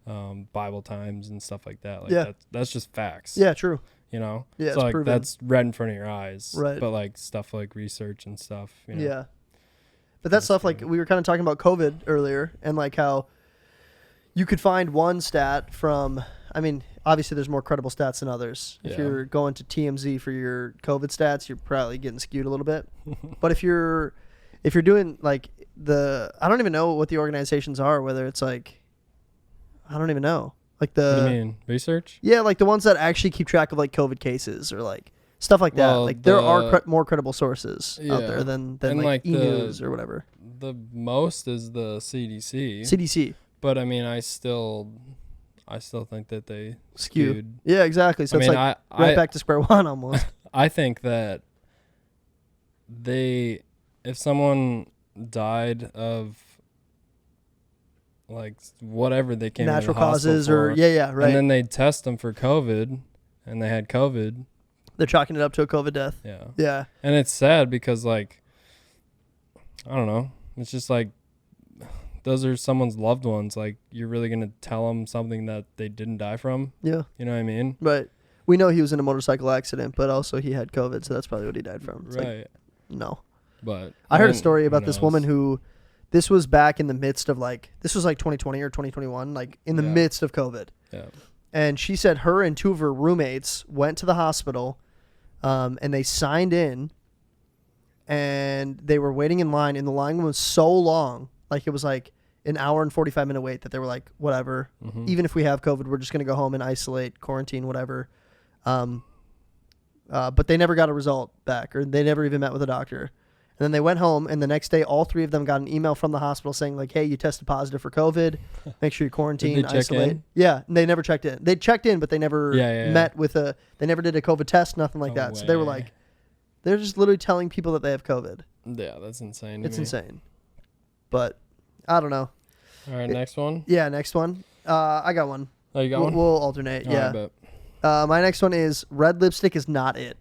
Bible times and stuff like that. Like that's just facts. Yeah, true. You know? Yeah, so it's like proven. that's right in front of your eyes. Right. But like stuff like research and stuff, you know. Yeah. But that stuff, like we were kind of talking about COVID earlier and like how you could find one stat from, I mean, obviously there's more credible stats than others. If you're going to TMZ for your COVID stats, you're probably getting skewed a little bit. But if you're doing like I don't even know what the organizations are, whether it's like, I don't even know. Like what do you mean? Research? Yeah, like the ones that actually keep track of like COVID cases or like stuff like that. Like there are more credible sources out there than like e-news or whatever. The most is the CDC. CDC. But I mean, I still think that they skewed. Yeah, exactly. So it's like right back to square one almost. I think that if someone died of like whatever they came natural to the causes hospital or for, right. and then they test them for COVID, and they had COVID. They're chalking it up to a COVID death. Yeah. Yeah. And it's sad because like, I don't know. It's just like, those are someone's loved ones. Like, you're really going to tell them something that they didn't die from? Yeah. You know what I mean? Right. We know he was in a motorcycle accident, but also he had COVID, so that's probably what he died from. It's right. Like, no. But I heard a story about this woman who, this was back in the midst of like, this was like 2020 or 2021, like in the midst of COVID. Yeah. And she said her and two of her roommates went to the hospital, and they signed in, and they were waiting in line, and the line was so long, like it was like an hour and 45-minute wait, that they were like, whatever, even if we have COVID, we're just going to go home and isolate, quarantine, whatever. But they never got a result back, or they never even met with a doctor. And then they went home, and the next day, all three of them got an email from the hospital saying, like, hey, you tested positive for COVID. Make sure you quarantine, Did they isolate. check in? Yeah, and they never checked in. They checked in, but they never met with they never did a COVID test, nothing like that. Way. So they were like, they're just literally telling people that they have COVID. Yeah, that's insane. It's insane. But I don't know. All right, next one? Yeah, next one. I got one. Oh, you got one? We'll alternate, yeah. Right, my next one is red lipstick is not it.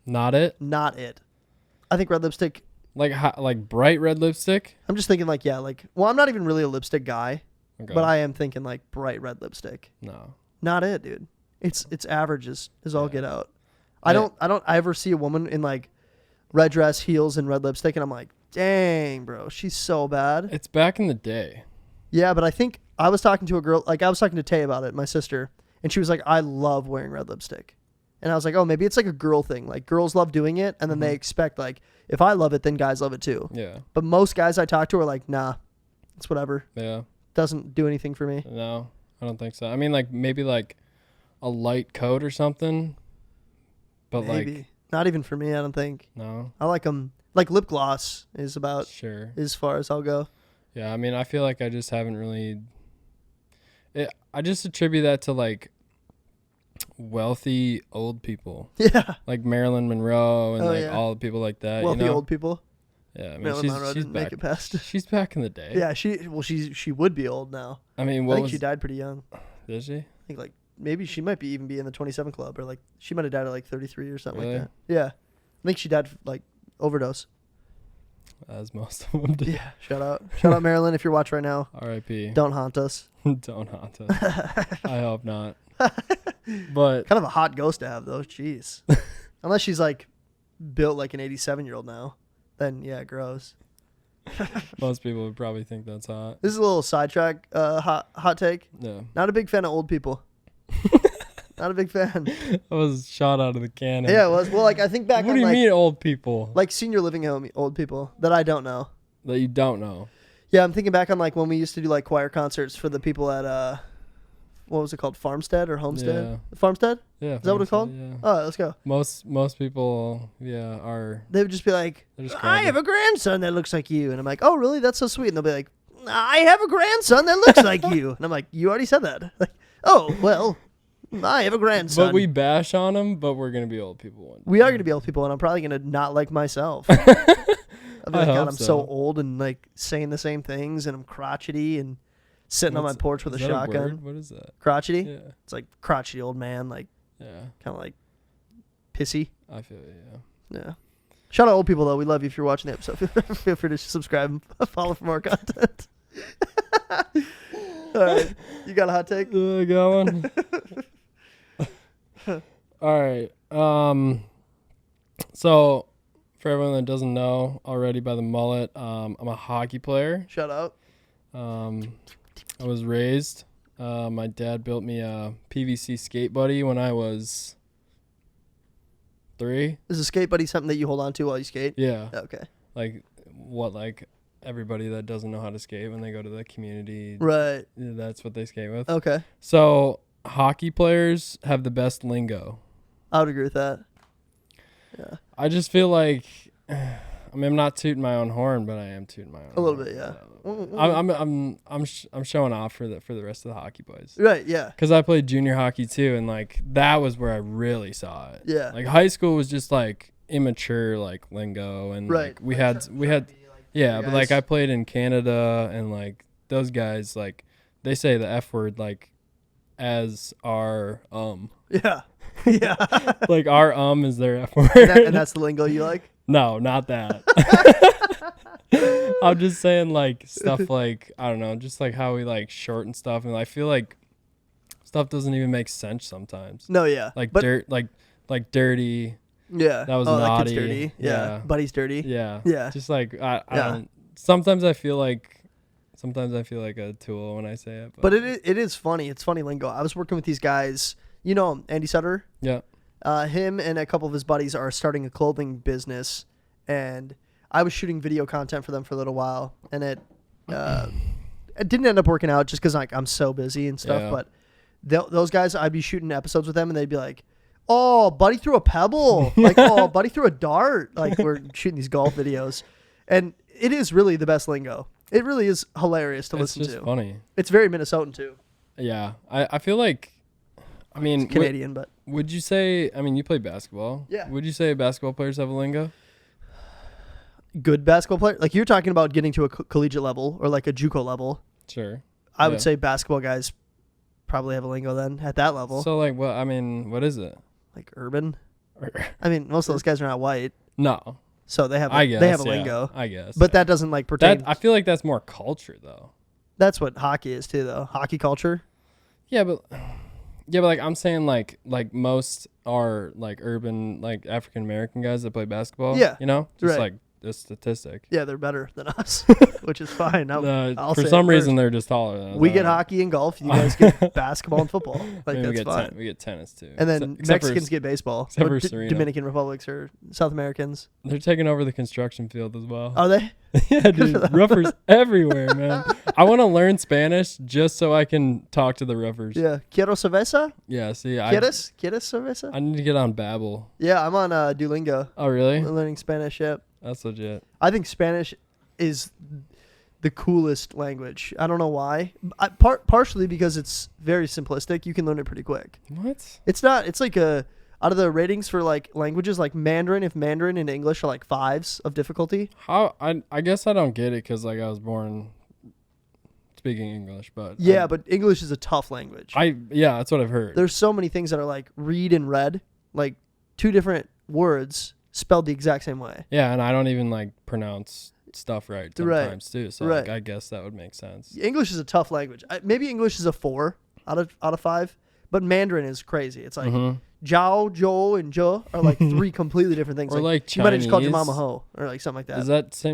Not it? Not it. I think red lipstick... Like bright red lipstick? I'm just thinking like, well, I'm not even really a lipstick guy, but I am thinking like bright red lipstick. No. Not it, dude. It's average as all get out. I don't ever see a woman in like red dress, heels, and red lipstick, and I'm like, dang, bro, she's so bad. It's back in the day. Yeah, but I think I was talking to a girl, like I was talking to Tay about it, my sister, and she was like, I love wearing red lipstick. And I was like, oh, maybe it's like a girl thing. Like girls love doing it, and then they expect like, if I love it, then guys love it too. Yeah. But most guys I talk to are like, nah, it's whatever. Yeah. Doesn't do anything for me. No, I don't think so. I mean, like maybe like a light coat or something. But maybe. like, not even for me, I don't think. No. I like them. Like lip gloss is about as far as I'll go. Yeah, I mean, I feel like I just haven't really. I just attribute that to like wealthy old people. Yeah. Like Marilyn Monroe and all the people like that. Wealthy old people. Yeah, I mean, Marilyn Monroe she's didn't back. make it past. She's back in the day. Yeah, she would be old now. I mean, I think she died pretty young. Did she? I think like maybe she might even be in the 27 Club, or like she might have died at like 33 or something Really? like that. Yeah, I think she died like overdose. As most of them did. Yeah, shout out Marilyn, if you're watching right now. R.I.P. Don't haunt us. Don't haunt us. I hope not. But kind of a hot ghost to have though. Jeez. Unless she's like built like an 87-year-old now, then yeah, gross. Most people would probably think that's hot. This is a little sidetrack, hot take. Yeah. Not a big fan of old people. Not a big fan. That was shot out of the cannon. Yeah, it was. Well, like I think back. What do you mean, old people? Like senior living home old people that I don't know. That you don't know. Yeah, I'm thinking back on like when we used to do like choir concerts for the people at what was it called, Farmstead or Homestead? Yeah. Farmstead? Yeah. Is that what it's called? Yeah. Oh, let's go. Most people, are. They would just be like, I have a grandson that looks like you, and I'm like, oh really? That's so sweet. And they'll be like, I have a grandson that looks like you, and I'm like, you already said that. Like, oh well. I have a grandson. But we bash on them, but we're going to be old people one day. We are going to be old people, and I'm probably going to not like myself. I'll be like, God, I'm so old and like saying the same things, and I'm crotchety and sitting on my porch with a shotgun. Word? What is that? Crotchety? Yeah. It's like crotchety old man, like kind of like pissy. I feel it, yeah. Shout out old people, though. We love you if you're watching the episode. Feel free to subscribe and follow for more content. All right. You got a hot take? I got one. All right. So for everyone that doesn't know already by the mullet, I'm a hockey player. Shout out. I was raised. My dad built me a PVC skate buddy when I was 3. Is a skate buddy something that you hold on to while you skate? Yeah. Okay. Like everybody that doesn't know how to skate when they go to the community. Right. That's what they skate with. Okay. So hockey players have the best lingo. I would agree with that. Yeah. I just feel like I mean, I'm not tooting my own horn, but I am tooting my own. A little horn, bit, yeah. So I'm showing off for the rest of the hockey boys. Right, yeah. Because I played junior hockey too, and like that was where I really saw it. Yeah. Like high school was just like immature, like lingo, and right. like we had yeah, but like I played in Canada, and like those guys like they say the F word like as our Yeah. Yeah. like our is their F word. And that's the lingo you like? No, not that. I'm just saying like stuff like I don't know, just like how we like shorten stuff, and I feel like stuff doesn't even make sense sometimes. No, yeah. Like dirt, like dirty. Yeah. That was naughty. naughty. That kid's dirty. Yeah. Buddy's dirty. Yeah. Yeah. Just like I don't. Sometimes I feel like a tool when I say it. But it is funny. It's funny lingo. I was working with these guys. You know Andy Sutter? Yeah. Him and a couple of his buddies are starting a clothing business, and I was shooting video content for them for a little while, and it didn't end up working out just because like I'm so busy and stuff. Yeah. But those guys, I'd be shooting episodes with them, and they'd be like, "Oh, buddy threw a pebble," like, "Oh, buddy threw a dart." Like we're shooting these golf videos, and it is really the best lingo. It really is hilarious to listen to. It's just funny. It's very Minnesotan too. Yeah, I feel like, I mean, it's Canadian, but would you say? I mean, you play basketball. Yeah. Would you say basketball players have a lingo? Good basketball player, like you're talking about getting to a collegiate level or like a JUCO level. Sure. I would say basketball guys probably have a lingo then at that level. So like, what? I mean, what is it? Like urban. I mean, most of those guys are not white, No. so they have I guess they have a yeah, lingo. I guess. But that doesn't like pertain. I feel like that's more culture though. That's what hockey is too, though. Hockey culture. Yeah, but like I'm saying, like most are like urban, like African American guys that play basketball. Yeah. You know, just Right. like this statistic. Yeah, they're better than us, which is fine. I'll for say some it reason, first. they're just taller than us. We get hockey and golf. You guys get basketball and football. Like I mean, that's fine. we get tennis too. And then Except Mexicans for, get baseball. except Or for Serena. Dominican Republics or South Americans. They're taking over the construction field as well. Are they? Yeah, dude. Roofers everywhere, man. I want to learn Spanish just so I can talk to the roofers. Yeah. Quiero cerveza? Yeah, see, ¿Quieres cerveza? I need to get on Babbel. Yeah, I'm on Duolingo. Oh, really? I'm learning Spanish, yep. That's legit. I think Spanish is the coolest language. I don't know why. Partially because it's very simplistic. You can learn it pretty quick. What? It's not. It's like out of the ratings for like languages like Mandarin, if Mandarin and English are like 5s of difficulty. How? I guess I don't get it because like I was born speaking English, but Yeah, but English is a tough language. Yeah, that's what I've heard. There's so many things that are like read and read, like 2 different words spelled the exact same way. Yeah, and I don't even like pronounce stuff right sometimes too. So like, I guess that would make sense. English is a tough language. Maybe English is a 4 out of 5, but Mandarin is crazy. It's like Jiao, Zhou, and Zhe are like 3 completely different things. Or like you might have just called your Chinese. mama ho or like something like that.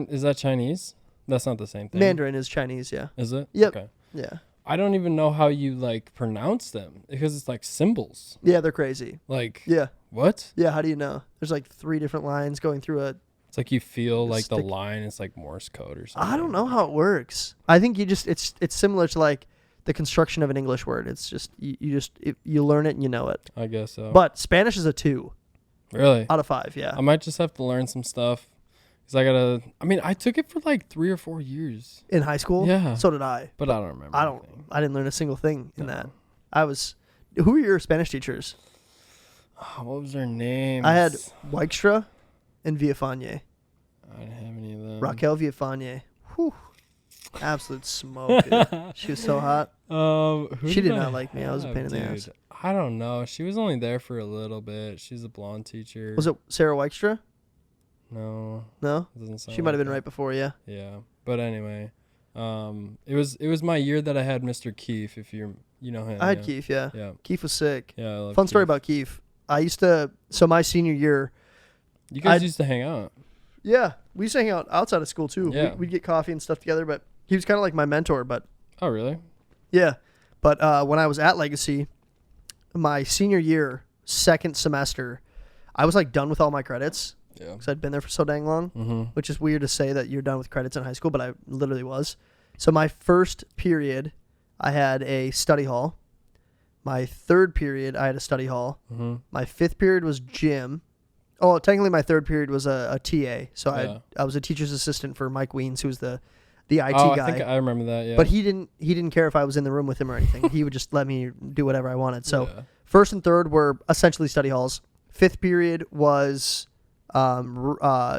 Is that Chinese? That's not the same thing. Mandarin is Chinese, yeah. Is it? Yep. Okay. Yeah. I don't even know how you like pronounce them because it's like symbols. Yeah, they're crazy. Like Yeah. what? Yeah, how do you know? There's like 3 different lines going through a... It's like you feel like the stick. line is like Morse code or something. I don't know how it works. I think it's similar to like the construction of an English word. It's just you learn it and you know it. I guess so. But Spanish is a 2 really? out of 5, yeah. I might just have to learn some stuff. Cause I took it for like 3 or 4 years. In high school? Yeah. So did I. But I don't remember. I didn't learn a single thing in No. that. Who were your Spanish teachers? Oh, what was their names? I had Weikstra and Villafane. I didn't have any of them. Raquel Villafane. Whew. Absolute smoke, dude. She was so hot. She did not like me. I was a pain in the ass. I don't know. She was only there for a little bit. She's a blonde teacher. Was it Sarah Weikstra? No. No? It doesn't sound She might have like been right before, yeah. Yeah. But anyway, it was my year that I had Mr. Keefe, if you know him. I had Keefe, yeah. Yeah. Keefe was sick. Yeah. I love Fun story Keefe. about Keefe. So my senior year, You guys used to hang out. yeah, we used to hang out outside of school too. Yeah. We'd get coffee and stuff together, but he was kind of like my mentor, but Oh, really? yeah. But when I was at Legacy, my senior year, 2nd semester, I was like done with all my credits Yeah. because I'd been there for so dang long, Mm-hmm. which is weird to say that you're done with credits in high school, but I literally was. So my first period, I had a study hall. My 3rd period, I had a study hall. Mm-hmm. My 5th period was gym. Oh, technically my third period was a TA. So Yeah. I was a teacher's assistant for Mike Weens, who was the IT I guy. think I remember that. Yeah. But he didn't care if I was in the room with him or anything. He would just let me do whatever I wanted. So Yeah. first and third were essentially study halls. Fifth period was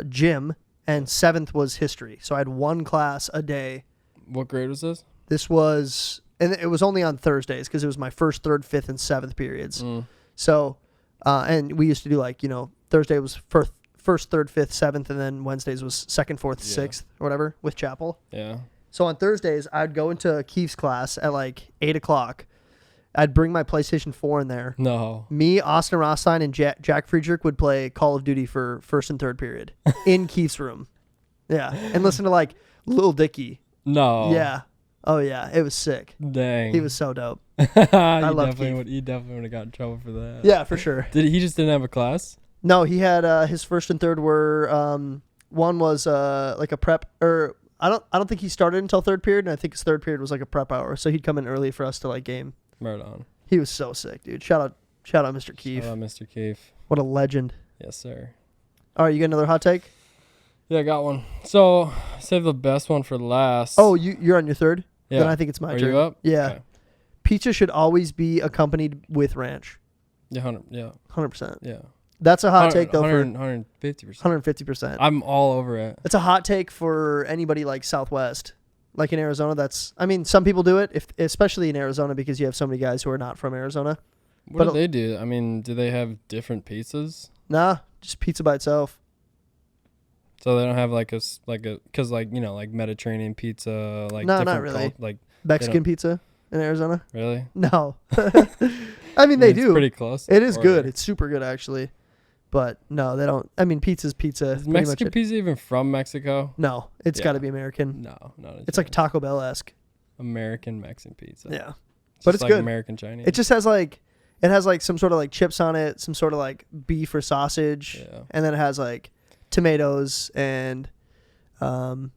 gym, and seventh was history. So I had one class a day. What grade was this? This was, and it was only on Thursdays because it was my first, third, fifth, and seventh periods. So, and we used to do like, Thursday was first, third, fifth, seventh, and then Wednesdays was second, fourth, sixth, or whatever with chapel. Yeah. So on Thursdays, I'd go into Keith's class at like 8 o'clock. I'd bring my PlayStation 4 in there. No. Me, Austin Rothstein, and Jack Friedrich would play Call of Duty for first and third period in Keith's room. Yeah. And listen to like Lil Dicky. No. Yeah. Oh, yeah. It was sick. Dang. He was so dope. I love he definitely would have got in trouble for that. Yeah, for sure. He just didn't have a class? No, he had his first and third were one was like a prep, or I don't think he started until third period, and I think his third period was like a prep hour. So he'd come in early for us to like game. Right on. He was so sick, dude. Shout out Mr. Keefe. Shout out Mr. Keefe. What a legend. Yes, sir. All right, you got another hot take? Yeah, I got one. So save the best one for last. Oh, you're on your third? Yeah. Then I think it's my turn. Are you up? Yeah. Okay. Pizza should always be accompanied with ranch. Yeah, 100%. Yeah. That's a hot take though. 150%. 150%. I'm all over it. It's a hot take for anybody like Southwest. Like in Arizona, some people do it, especially in Arizona, because you have so many guys who are not from Arizona. What do they do? I mean, do they have different pizzas? Nah, just pizza by itself. So they don't have because like Mediterranean pizza, like no, different not really. like Mexican pizza in Arizona? Really? No. I mean, they do. It's pretty close. It is good. It's super good, actually. But no, they don't. I mean, pizza's pizza. Is Mexican pizza even from Mexico? No, it's got to be American. No, it's like Taco Bell-esque. American Mexican pizza. Yeah, but it's like good. American Chinese. It just has like some sort of like chips on it, some sort of like beef or sausage, and then it has like tomatoes and I don't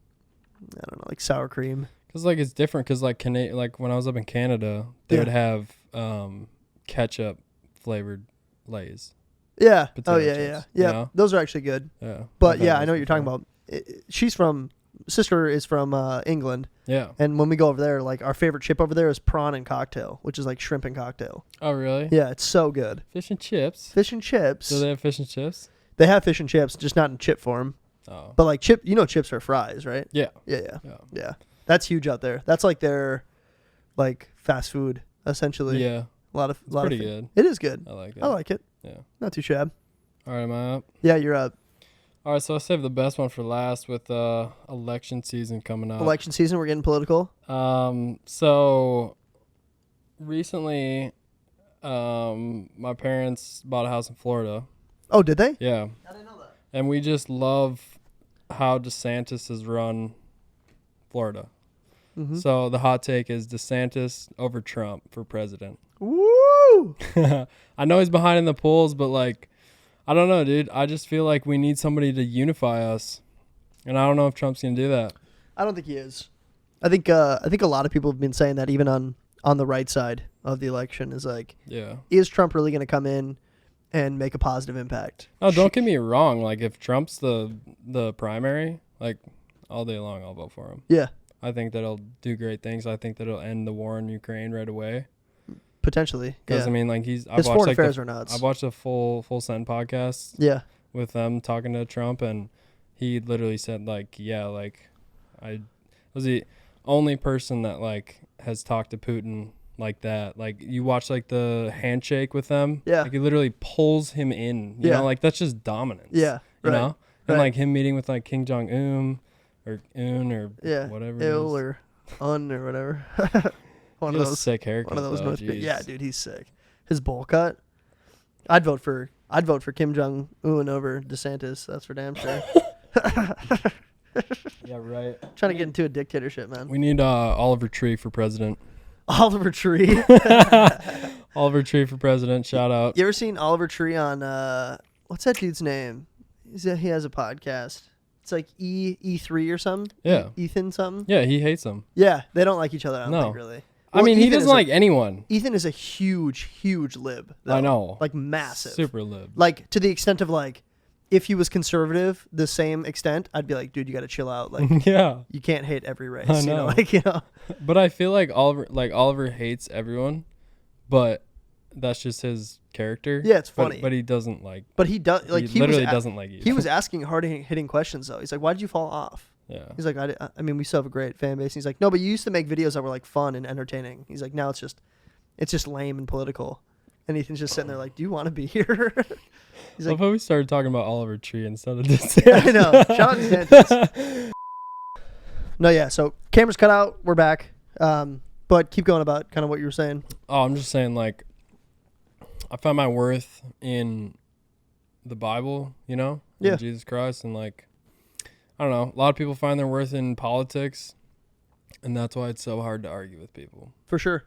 know, like sour cream. Cause like it's different. Cause like when I was up in Canada, they would have ketchup flavored Lay's. Yeah. Potato chips, Yeah. you know? Those are actually good. Yeah. But yeah, I know what you're talking about. Sister is from England. Yeah. And when we go over there, like our favorite chip over there is prawn and cocktail, which is like shrimp and cocktail. Oh, really? Yeah, it's so good. Fish and chips. Fish and chips. Do they have fish and chips? They have fish and chips, just not in chip form. Oh. But like chips are fries, right? Yeah. Yeah. That's huge out there. That's like their like fast food essentially. Yeah. A lot of good. It is good. I like it. I like it. Yeah. Not too shabby. All right, am I up? Yeah, you're up. All right, so I saved the best one for last with election season coming up. Election season, we're getting political. So recently, my parents bought a house in Florida. Oh, did they? Yeah. I didn't know that. And we just love how DeSantis has run Florida. Mm-hmm. So the hot take is DeSantis over Trump for president. Woo! I know he's behind in the polls, but like, I don't know, dude. I just feel like we need somebody to unify us, and I don't know if Trump's gonna do that. I don't think he is. I think a lot of people have been saying that even on the right side of the election is like, is Trump really gonna come in and make a positive impact? Oh, don't get me wrong. Like if Trump's the primary, like all day long, I'll vote for him. Yeah. I think that'll do great things. I think that'll end the war in Ukraine right away. Potentially, because I mean, like his foreign affairs are nuts. I watched a full send podcast. Yeah, with them talking to Trump, and he literally said like, I was the only person that like has talked to Putin like that. Like you watch like the handshake with them. Yeah, like he literally pulls him in. You know, like that's just dominance. Yeah, you know, and like him meeting with like Kim Jong-un or whatever. Il or Un or whatever. One of those sick haircuts. One of those North Korean. Yeah, dude, he's sick. His bowl cut. I'd vote for Kim Jong-un over DeSantis. That's for damn sure. Yeah, right. Trying to get into a dictatorship, man. We need Oliver Tree for president. Oliver Tree. Oliver Tree for president. Shout out. You ever seen Oliver Tree on what's that dude's name? He has a podcast. It's like E3 or something. Yeah. Ethan something. Yeah, he hates them. Yeah, they don't like each other. I don't think really. Well, I mean, Ethan he doesn't like anyone. Ethan is a huge lib. Though. I know. Like massive. Super lib. Like to the extent of like if he was conservative the same extent, I'd be like, dude, you got to chill out. Like, Yeah. you can't hate every race. I You know, know. like, you know. But I feel like Oliver hates everyone, but that's just his character. Yeah, it's funny. But he doesn't like. But he does. Like, he literally doesn't like you. He was asking hard hitting questions though. He's like, why did you fall off? Yeah. He's like, I mean, we still have a great fan base. He's like, no, but you used to make videos that were like fun and entertaining. He's like, now it's just lame and political. And Ethan's just sitting there like, do you want to be here? He's like, I thought we started talking about Oliver Tree instead of DeSantis. yeah, I know. Shout out to DeSantis. No, yeah. So cameras cut out. We're back. But keep going about kind of what you were saying. Oh, I'm just saying, like, I find my worth in the Bible, you know, Yeah. in Jesus Christ, and like, I don't know. A lot of people find their worth in politics, and that's why it's so hard to argue with people. For sure.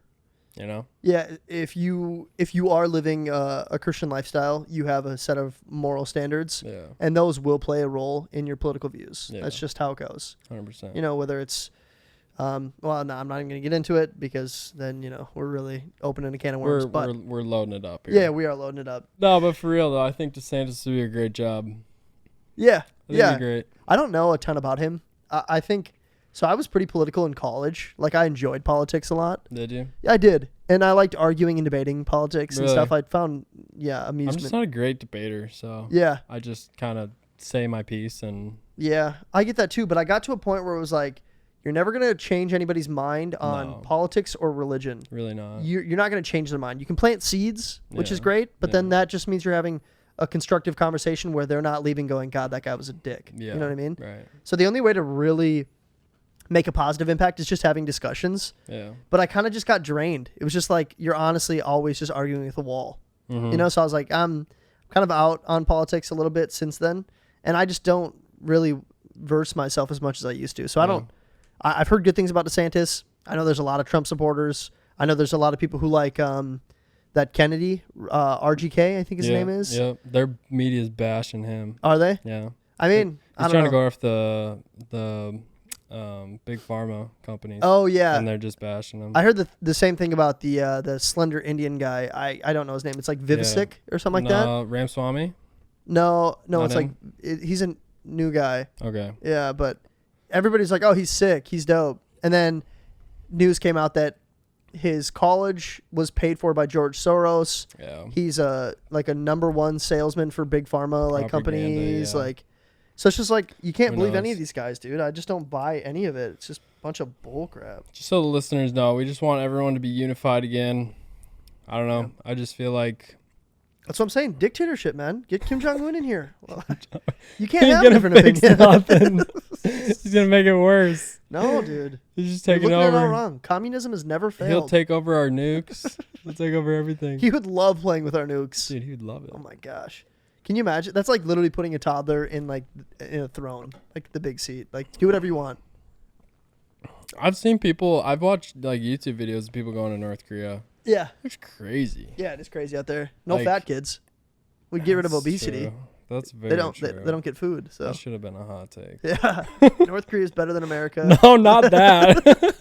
You know? Yeah, if you are living a Christian lifestyle, you have a set of moral standards, Yeah. and those will play a role in your political views. Yeah. That's just how it goes. 100%. You know, whether it's, well, no, I'm not even going to get into it because then, you know, we're really opening a can of worms. We're loading it up here. Yeah, we are loading it up. No, but for real though, I think DeSantis would do a great job. Yeah, I think yeah. he'd be great. I don't know a ton about him. I think, so I was pretty political in college. Like, I enjoyed politics a lot. Did you? Yeah, I did. And I liked arguing and debating politics and Really? stuff. I found, amusement. I'm just not a great debater, so Yeah. I just kind of say my piece and Yeah, I get that too, but I got to a point where it was like, you're never going to change anybody's mind on No. politics or religion. really not. You're not going to change their mind. You can plant seeds, which is Yeah, great, but then yeah. that just means you're having a constructive conversation where they're not leaving going, God, that guy was a dick. Yeah. You know what I mean? Right. So the only way to really make a positive impact is just having discussions. Yeah. But I kind of just got drained. It was just like, you're honestly always just arguing with the wall. Mhm. You know, so I was like, I'm kind of out on politics a little bit since then, and I just don't really verse myself as much as I used to. So I Yeah. don't. I've heard good things about DeSantis. I know there's a lot of Trump supporters. I know there's a lot of people who like that Kennedy, RGK, I think his name is. Yeah. Their media's bashing him. Are they? Yeah. I mean, I He's don't trying know. to go after the big pharma companies. Oh yeah. And they're just bashing him. I heard the same thing about the slender Indian guy. I don't know his name. It's like Vivek or something like that. Ramswamy? No, Not it's him? like he's a new guy. Okay. Yeah, but everybody's like, oh, he's sick. He's dope. And then news came out that his college was paid for by George Soros. Yeah. He's like a number one salesman for big pharma like Propaganda, companies. yeah. Like, so it's just like, you can't Who believe any knows? of these guys, dude. I just don't buy any of it. It's just a bunch of bull crap. Just so the listeners know, we just want everyone to be unified again. I don't know. I just feel like That's what I'm saying. Dictatorship, man. Get Kim Jong-un in here. Well, you he's can't have a gonna different fix opinion. nothing. He's gonna make it worse. No, dude. He's just You're taking looking at it all over. wrong. Communism has never He'll failed. take over our nukes. He'll take over everything. He would love playing with our nukes. Dude, he would love it. Oh my gosh. Can you imagine? That's like literally putting a toddler in like in a throne, like the big seat. Like, do whatever you want. I've seen people. I've watched like YouTube videos of people going to North Korea. Yeah. It's crazy. Yeah, it is crazy out there. No Like, fat kids. We get rid of That's obesity. true. That's very They don't. true. They don't get food. So That should have been a hot take. yeah, North Korea is better than America. No, not that.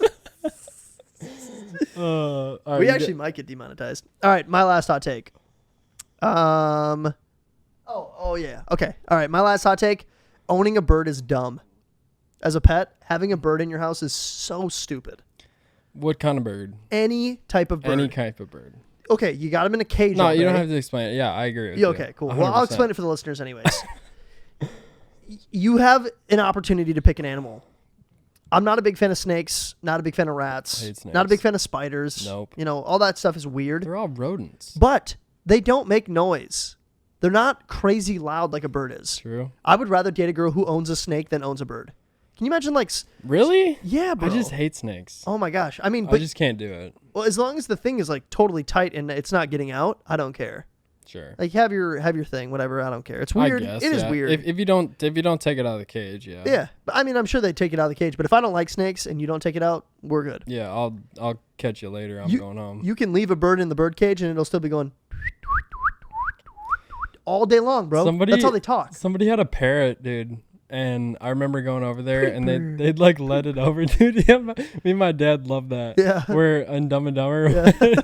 All right, We you actually might get demonetized. All right, my last hot take. Oh yeah. Okay. All right, my last hot take. Owning a bird is dumb. As a pet, having a bird in your house is so stupid. What kind of bird? Any type of bird. Any type of bird. Okay, you got them in a cage. No, all you don't day. have to explain it. Yeah, I agree with Yeah, you. okay, cool. Well, I'll 100%. explain it for the listeners anyways. You have an opportunity to pick an animal. I'm not a big fan of snakes, not a big fan of rats, Hate snakes. not a big fan of spiders. Nope. You know, all that stuff is weird. They're all rodents. But they don't make noise. They're not crazy loud like a bird is. True. I would rather date a girl who owns a snake than owns a bird. Can you imagine, like, Really? yeah, bro. I just hate snakes. Oh my gosh. I mean, I but just can't do it. well, as long as the thing is like totally tight and it's not getting out, I don't care. Sure. Like, have your thing, whatever. I don't care. It's weird. I guess, It is yeah. weird. If you don't take it out of the cage, yeah. Yeah, but I mean, I'm sure they take it out of the cage. But if I don't like snakes and you don't take it out, we're good. Yeah, I'll catch you later. I'm going home. You can leave a bird in the bird cage and it'll still be going all day long, bro. That's how they talk. Somebody had a parrot, dude. And I remember going over there, and they'd like let it over, dude. Yeah, me and my dad loved that. Yeah. We're in Dumb and Dumber. Yeah.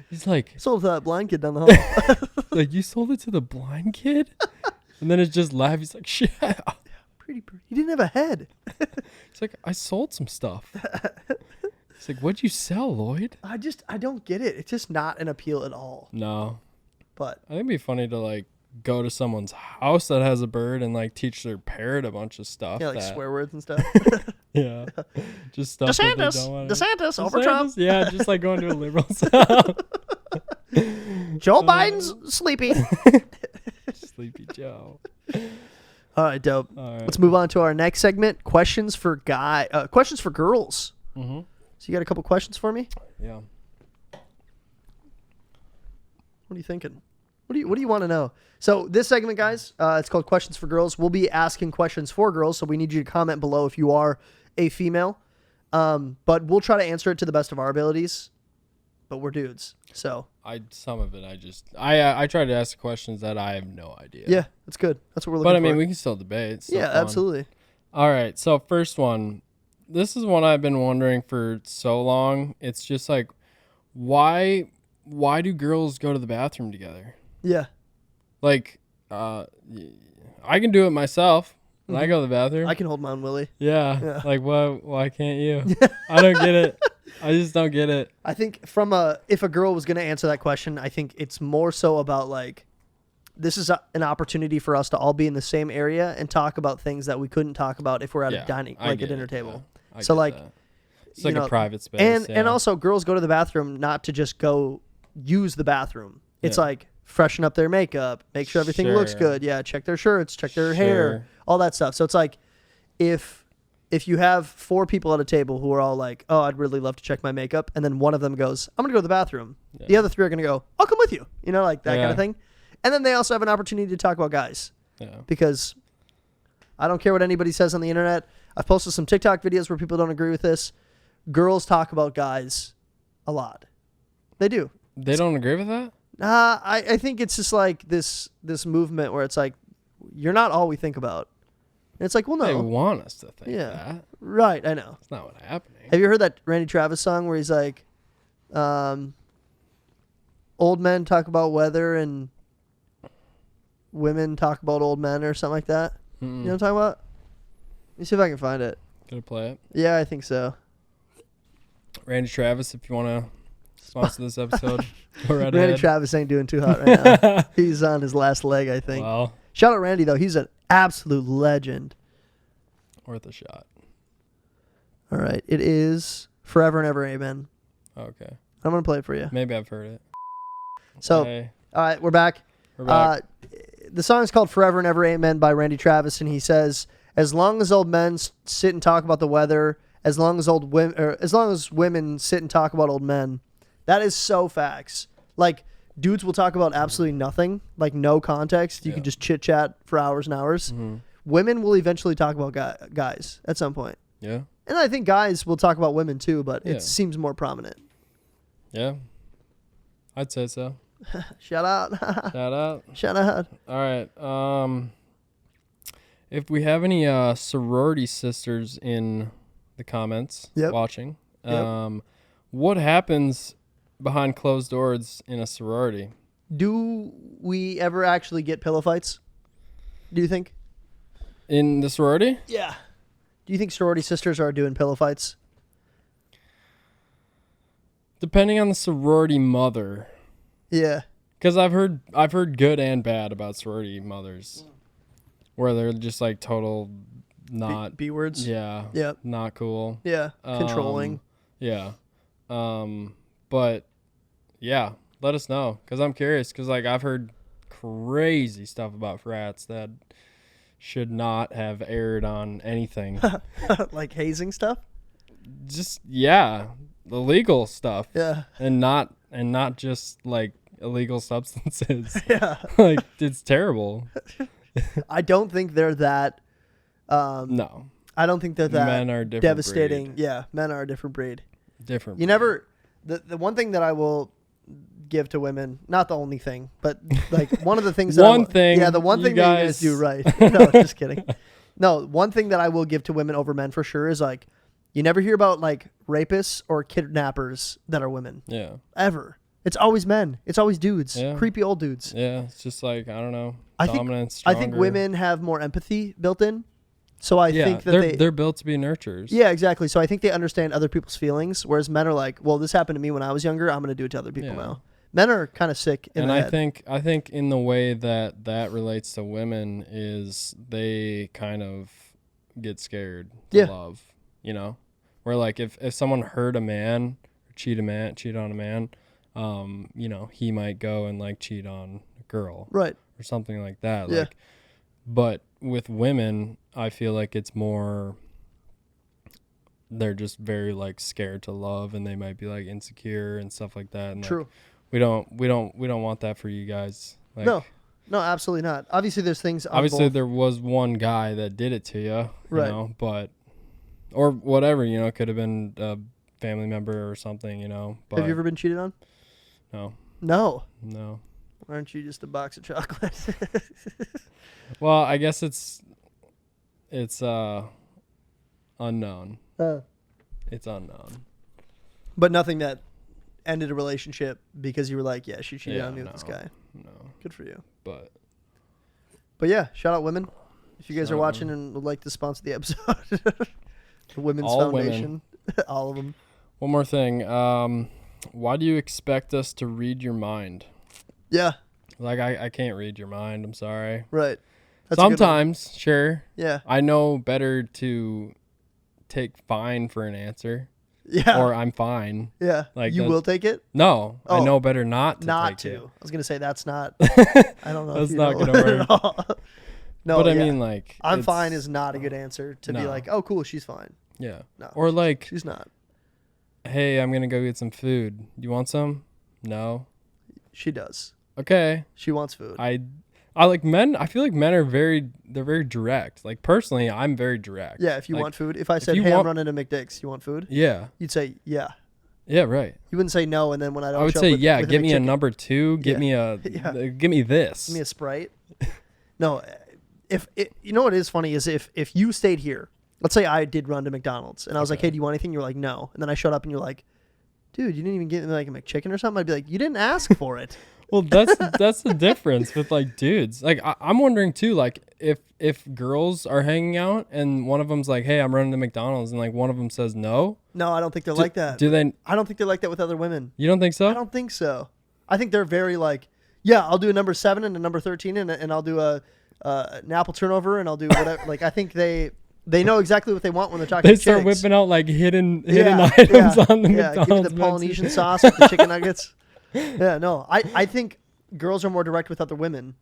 He's like, Sold to that blind kid down the hall. like, you sold it to the blind kid? And then it's just laugh. He's like, shit. Pretty. He didn't have a head. He's like, I sold some stuff. He's like, what'd you sell, Lloyd? I don't get it. It's just not an appeal at all. No. But I think it'd be funny to like go to someone's house that has a bird and like teach their parrot a bunch of stuff. yeah, like swear words and stuff. Yeah. Just stuff that they don't want. DeSantis over Trump. Yeah, just like going to a liberal's house. Joe Biden's sleepy. Sleepy Joe. All right, dope. All right. Let's move on to our next segment. Questions for girls. Mm-hmm. So you got a couple questions for me? Yeah. What are you thinking? What do you want to know? So this segment, guys, it's called Questions for Girls. We'll be asking questions for girls, so we need you to comment below if you are a female. But we'll try to answer it to the best of our abilities. But we're dudes, so Some of it I try to ask questions that I have no idea. yeah, that's good. That's what we're looking for. But I mean, we can still debate. It's still fun. Absolutely. All right, so first one. This is one I've been wondering for so long. It's just like, why do girls go to the bathroom together? Yeah. Like, I can do it myself when I go to the bathroom. I can hold my own willy. Yeah. Like, why can't you? I don't get it. I just don't get it. I think if a girl was going to answer that question, I think it's more so about like, this is an opportunity for us to all be in the same area and talk about things that we couldn't talk about if we're at a dinner table. Yeah. So like, it's like a private space. And also girls go to the bathroom not to just go use the bathroom. It's like freshen up their makeup, make sure everything looks good. Yeah. Check their shirts, check their hair, all that stuff. So it's like, if you have 4 people at a table who are all like, oh, I'd really love to check my makeup. And then one of them goes, I'm going to go to the bathroom. Yeah. The other 3 are going to go, I'll come with you. You know, like that kind of thing. And then they also have an opportunity to talk about guys. Yeah. Because I don't care what anybody says on the internet. I've posted some TikTok videos where people don't agree with this. Girls talk about guys a lot. They do. They don't agree with that? I think it's just like this movement where it's like, you're not all we think about. And it's like, well, no. They want us to think that. Right, I know. That's not what's happening. Have you heard that Randy Travis song where he's like, old men talk about weather and women talk about old men or something like that? You know what I'm talking about? Let me see if I can find it. Gonna play it? Yeah, I think so. Randy Travis, if you want to sponsor this episode, go right Randy ahead. Travis ain't doing too hot right now. He's on his last leg, I think. Well, shout out Randy, though. He's an absolute legend. Worth a shot. All right. It is Forever and Ever Amen. Okay. I'm going to play it for you. Maybe I've heard it. So, all right, we're back. The song is called Forever and Ever Amen by Randy Travis, and he says, as long as old men sit and talk about the weather, as long as women sit and talk about old men, that is so facts. Like, dudes will talk about absolutely nothing, like no context. You can just chit chat for hours and hours. Mm-hmm. Women will eventually talk about guys at some point. Yeah. And I think guys will talk about women too, but it seems more prominent. Yeah. I'd say so. Shout out. Shout out. Shout out. All right. If we have any sorority sisters in the comments watching, what happens behind closed doors in a sorority? Do we ever actually get pillow fights? Do you think? In the sorority? Yeah. Do you think sorority sisters are doing pillow fights? Depending on the sorority mother. Yeah. Because I've heard good and bad about sorority mothers, where they're just like total not B words. Yeah. Yep. Not cool. Yeah. Controlling. Yeah. But yeah, let us know, because I'm curious, because like I've heard crazy stuff about frats that should not have aired on anything. Like hazing stuff? Just illegal stuff. Yeah. And not just like illegal substances. Yeah. Like, it's terrible. I don't think they're that no. I don't think they're that men are different devastating. breed. Yeah, men are a different breed. Different. You never the one thing that I will give to women, not the only thing, but like one of the things that the one thing that you guys do right. No, just kidding. No, one thing that I will give to women over men for sure is like, you never hear about like rapists or kidnappers that are women. Yeah. Ever. It's always men. It's always dudes. Yeah. Creepy old dudes. Yeah, it's just like, I don't know. I Dominance, think women have more empathy built in. So I think that they're built to be nurturers. Yeah, exactly. So I think they understand other people's feelings, whereas men are like, well, this happened to me when I was younger. I'm going to do it to other people now. Men are kind of sick in the head. I think in the way that relates to women is they kind of get scared to love, you know? Where like if someone hurt a man, cheat on a man, you know, he might go and like cheat on a girl. Right. Or something like that. Yeah. Like, but with women, I feel like it's more they're just very like scared to love, and they might be like insecure and stuff like that. And True. Like, we don't want that for you guys. Like, no, absolutely not. Obviously, there's things. Obviously, there was one guy that did it to you, right? You know, but or whatever, you know, it could have been a family member or something, you know. But have you ever been cheated on? No. No. Why aren't you just a box of chocolates? Well, I guess it's unknown. It's unknown. But nothing that ended a relationship because you were like, yeah, she cheated on me with this guy. No. Good for you. But yeah, shout out women. If you guys are watching and would like to sponsor the episode. The Women's Foundation. All of them. One more thing. Why do you expect us to read your mind? Yeah. Like, I can't read your mind. I'm sorry. Right. That's sometimes, sure. Yeah. I know better to take fine for an answer. Yeah. Or I'm fine. Yeah. Like you will take it? No. I know better not to take it. I was going to say that's not. I don't know. That's not going to work. At all. No, but I mean, like, I'm fine is not a good answer to be like, oh, cool, she's fine. Yeah. No. Or like, she's not. Hey, I'm going to go get some food. You want some? No. She does. Okay. She wants food. I like men. I feel like men are very direct. Like, personally, I'm very direct. Yeah. If you like, want food, if I said, hey, I'm running to McDick's, you want food? Yeah. You'd say, yeah. Yeah, right. You wouldn't say no, and then when I don't, I would say, yeah. Give me a number 2. Give me a. Give me this. Give me a Sprite. No. You know what is funny is if you stayed here, let's say I did run to McDonald's and I was like, hey, do you want anything? You're like, no. And then I showed up and you're like, dude, you didn't even get me like a McChicken or something. I'd be like, you didn't ask for it. Well, that's the difference with like dudes. Like I'm wondering too, like if girls are hanging out and one of them's like, hey, I'm running to McDonald's, and like one of them says no. No, I don't think they're like that. Do they? I don't think they're like that with other women. You don't think so? I don't think so. I think they're very like, yeah, I'll do a number 7 and a number 13 and I'll do an apple turnover and I'll do whatever. Like I think they know exactly what they want when they're talking. They start whipping out like hidden items on the McDonald's. Give me the Polynesian sauce with the chicken nuggets. Yeah, no, I think girls are more direct with other women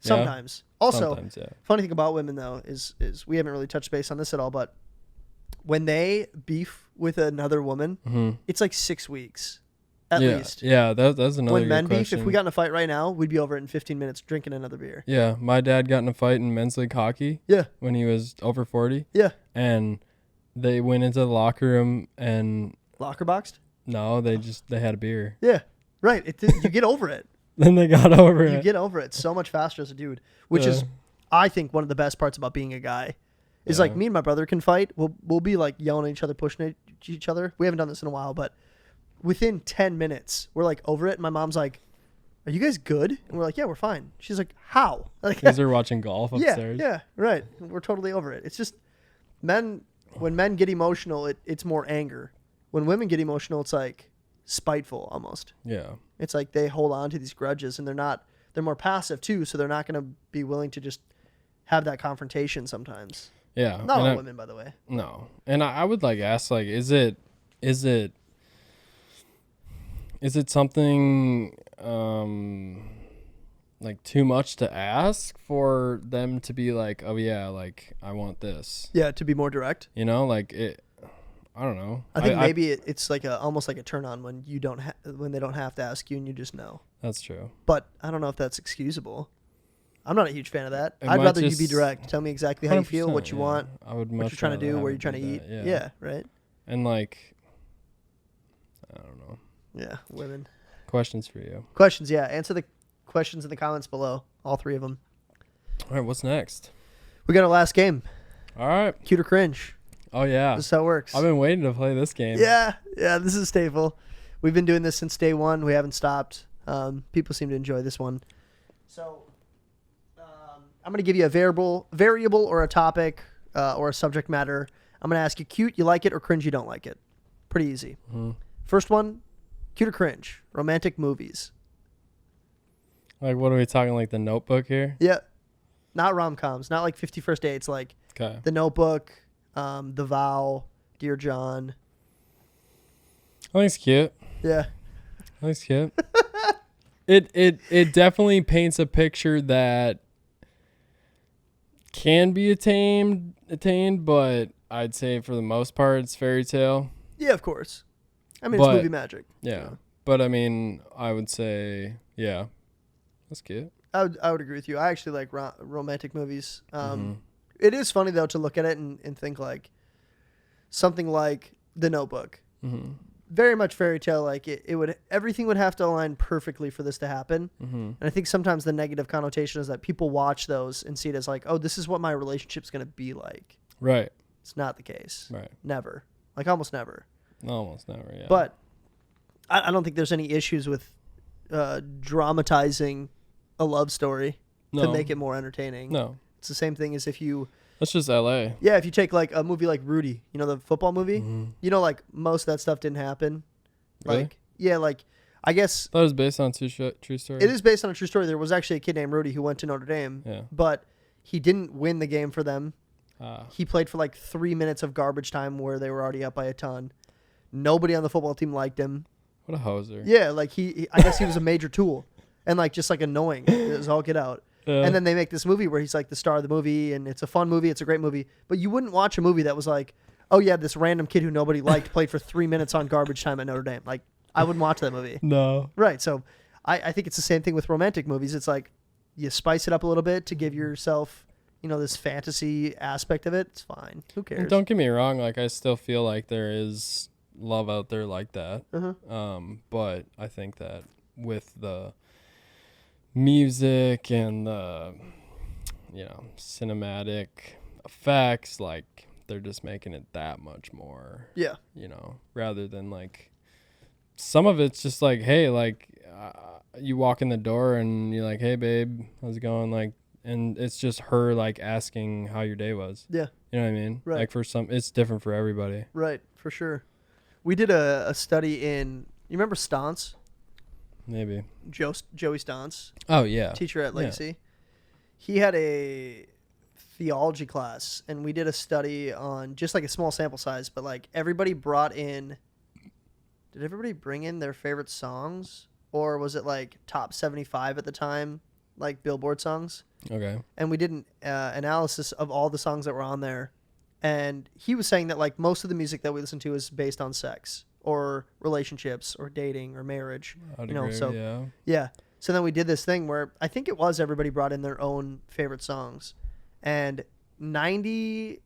sometimes. Yeah, also, funny thing about women though is we haven't really touched base on this at all, but when they beef with another woman, it's like 6 weeks. At least. Yeah, that's another When men question. beef, if we got in a fight right now, we'd be over it in 15 minutes drinking another beer. Yeah, my dad got in a fight in men's league hockey. Yeah. When he was over 40. Yeah. And they went into the locker room and... Locker boxed? No, they had a beer. Yeah, right. You get over it. Then they got over it. You get over it so much faster as a dude, which is, I think, one of the best parts about being a guy. Is like me and my brother can fight. We'll be like yelling at each other, pushing at each other. We haven't done this in a while, but... Within 10 minutes, we're like over it. And my mom's like, are you guys good? And we're like, yeah, we're fine. She's like, how? Like, because they're watching golf upstairs. Yeah, right. We're totally over it. It's just when men get emotional, it's more anger. When women get emotional, it's like spiteful almost. Yeah. It's like they hold on to these grudges and they're more passive too. So they're not going to be willing to just have that confrontation sometimes. Yeah. Not all women, by the way. No. And I would like ask, like, is it something like too much to ask for them to be like, oh yeah, like I want this? Yeah, to be more direct. You know, like it. I don't know. I think maybe it's like almost like a turn on when you don't when they don't have to ask you and you just know. That's true. But I don't know if that's excusable. I'm not a huge fan of that. I'd rather you be direct. Tell me exactly how you feel, what you want, I would what you're trying to do, where you're trying to eat. Yeah, right. And like, I don't know. Yeah, women. Questions for you. Questions, yeah. Answer the questions in the comments below. All 3 of them. All right, what's next? We got our last game. All right. Cute or cringe. Oh, yeah. This is how it works. I've been waiting to play this game. Yeah, this is staple. We've been doing this since day one. We haven't stopped. People seem to enjoy this one. So I'm going to give you a variable or a topic or a subject matter. I'm going to ask you cute, you like it, or cringe, you don't like it. Pretty easy. Mm-hmm. First one, cute or cringe? Romantic movies. Like, what are we talking, like The Notebook here? Yeah. Not rom-coms. Not like 50 First Dates. Like The Notebook, The Vow, Dear John. I think it's cute. Yeah. I think it's cute. It definitely paints a picture that can be attained, but I'd say for the most part it's fairy tale. Yeah, of course. I mean, it's movie magic. Yeah. But I mean, I would say, yeah, that's cute. I would agree with you. I actually like romantic movies. It is funny though to look at it and think like something like The Notebook. Mm-hmm. Very much fairy tale. Like everything would have to align perfectly for this to happen. Mm-hmm. And I think sometimes the negative connotation is that people watch those and see it as like, oh, this is what my relationship's going to be like. Right. It's not the case. Right. Never. Like almost never. Almost never, yeah. But I don't think there's any issues with dramatizing a love story to make it more entertaining. No. It's the same thing as if you... That's just LA. Yeah, if you take like a movie like Rudy, you know, the football movie, you know, like most of that stuff didn't happen. Really? Like, yeah, like I guess. That was based on a true story. It is based on a true story. There was actually a kid named Rudy who went to Notre Dame, but he didn't win the game for them. He played for like 3 minutes of garbage time where they were already up by a ton. Nobody on the football team liked him. What a hoser. Yeah, like I guess he was a major tool and like just like annoying. It was all get out. And then they make this movie where he's like the star of the movie, and it's a fun movie. It's a great movie. But you wouldn't watch a movie that was like, oh, yeah, this random kid who nobody liked played for 3 minutes on garbage time at Notre Dame. Like, I wouldn't watch that movie. No. Right. So I think it's the same thing with romantic movies. It's like you spice it up a little bit to give yourself, you know, this fantasy aspect of it. It's fine. Who cares? And don't get me wrong. Like, I still feel like there is love out there like that. But I think that with the music and the... you know, cinematic effects, like they're just making it that much more, you know, rather than like some of it's just like, hey, like you walk in the door and you're like, hey babe, how's it going? Like, and it's just her like asking how your day was. Yeah. You know what I mean? Right. Like for some, it's different for everybody. Right. For sure. We did a study in, you remember Stance? Maybe. Joey Stance. Oh yeah. Teacher at Legacy. Yeah. He had a theology class, and we did a study on just like a small sample size, but like everybody brought in, did everybody bring in their favorite songs? Or was it like top 75 at the time, like Billboard songs? Okay. And we did an analysis of all the songs that were on there. And he was saying that like most of the music that we listen to is based on sex or relationships or dating or marriage. I'd agree, so yeah. So then we did this thing where I think it was everybody brought in their own favorite songs. And 93%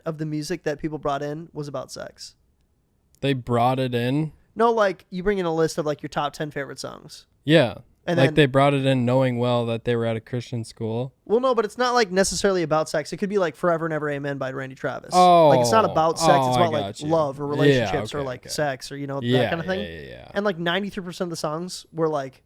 of the music that people brought in was about sex. They brought it in? No, like you bring in a list of like your top 10 favorite songs. Yeah. And like then, they brought it in knowing well that they were at a Christian school. Well, no, but it's not like necessarily about sex. It could be like Forever and Ever Amen by Randy Travis. Oh. Like it's not about sex. It's about like you. love or relationships or like sex or, you know, that kind of thing. Yeah. And like 93% of the songs were like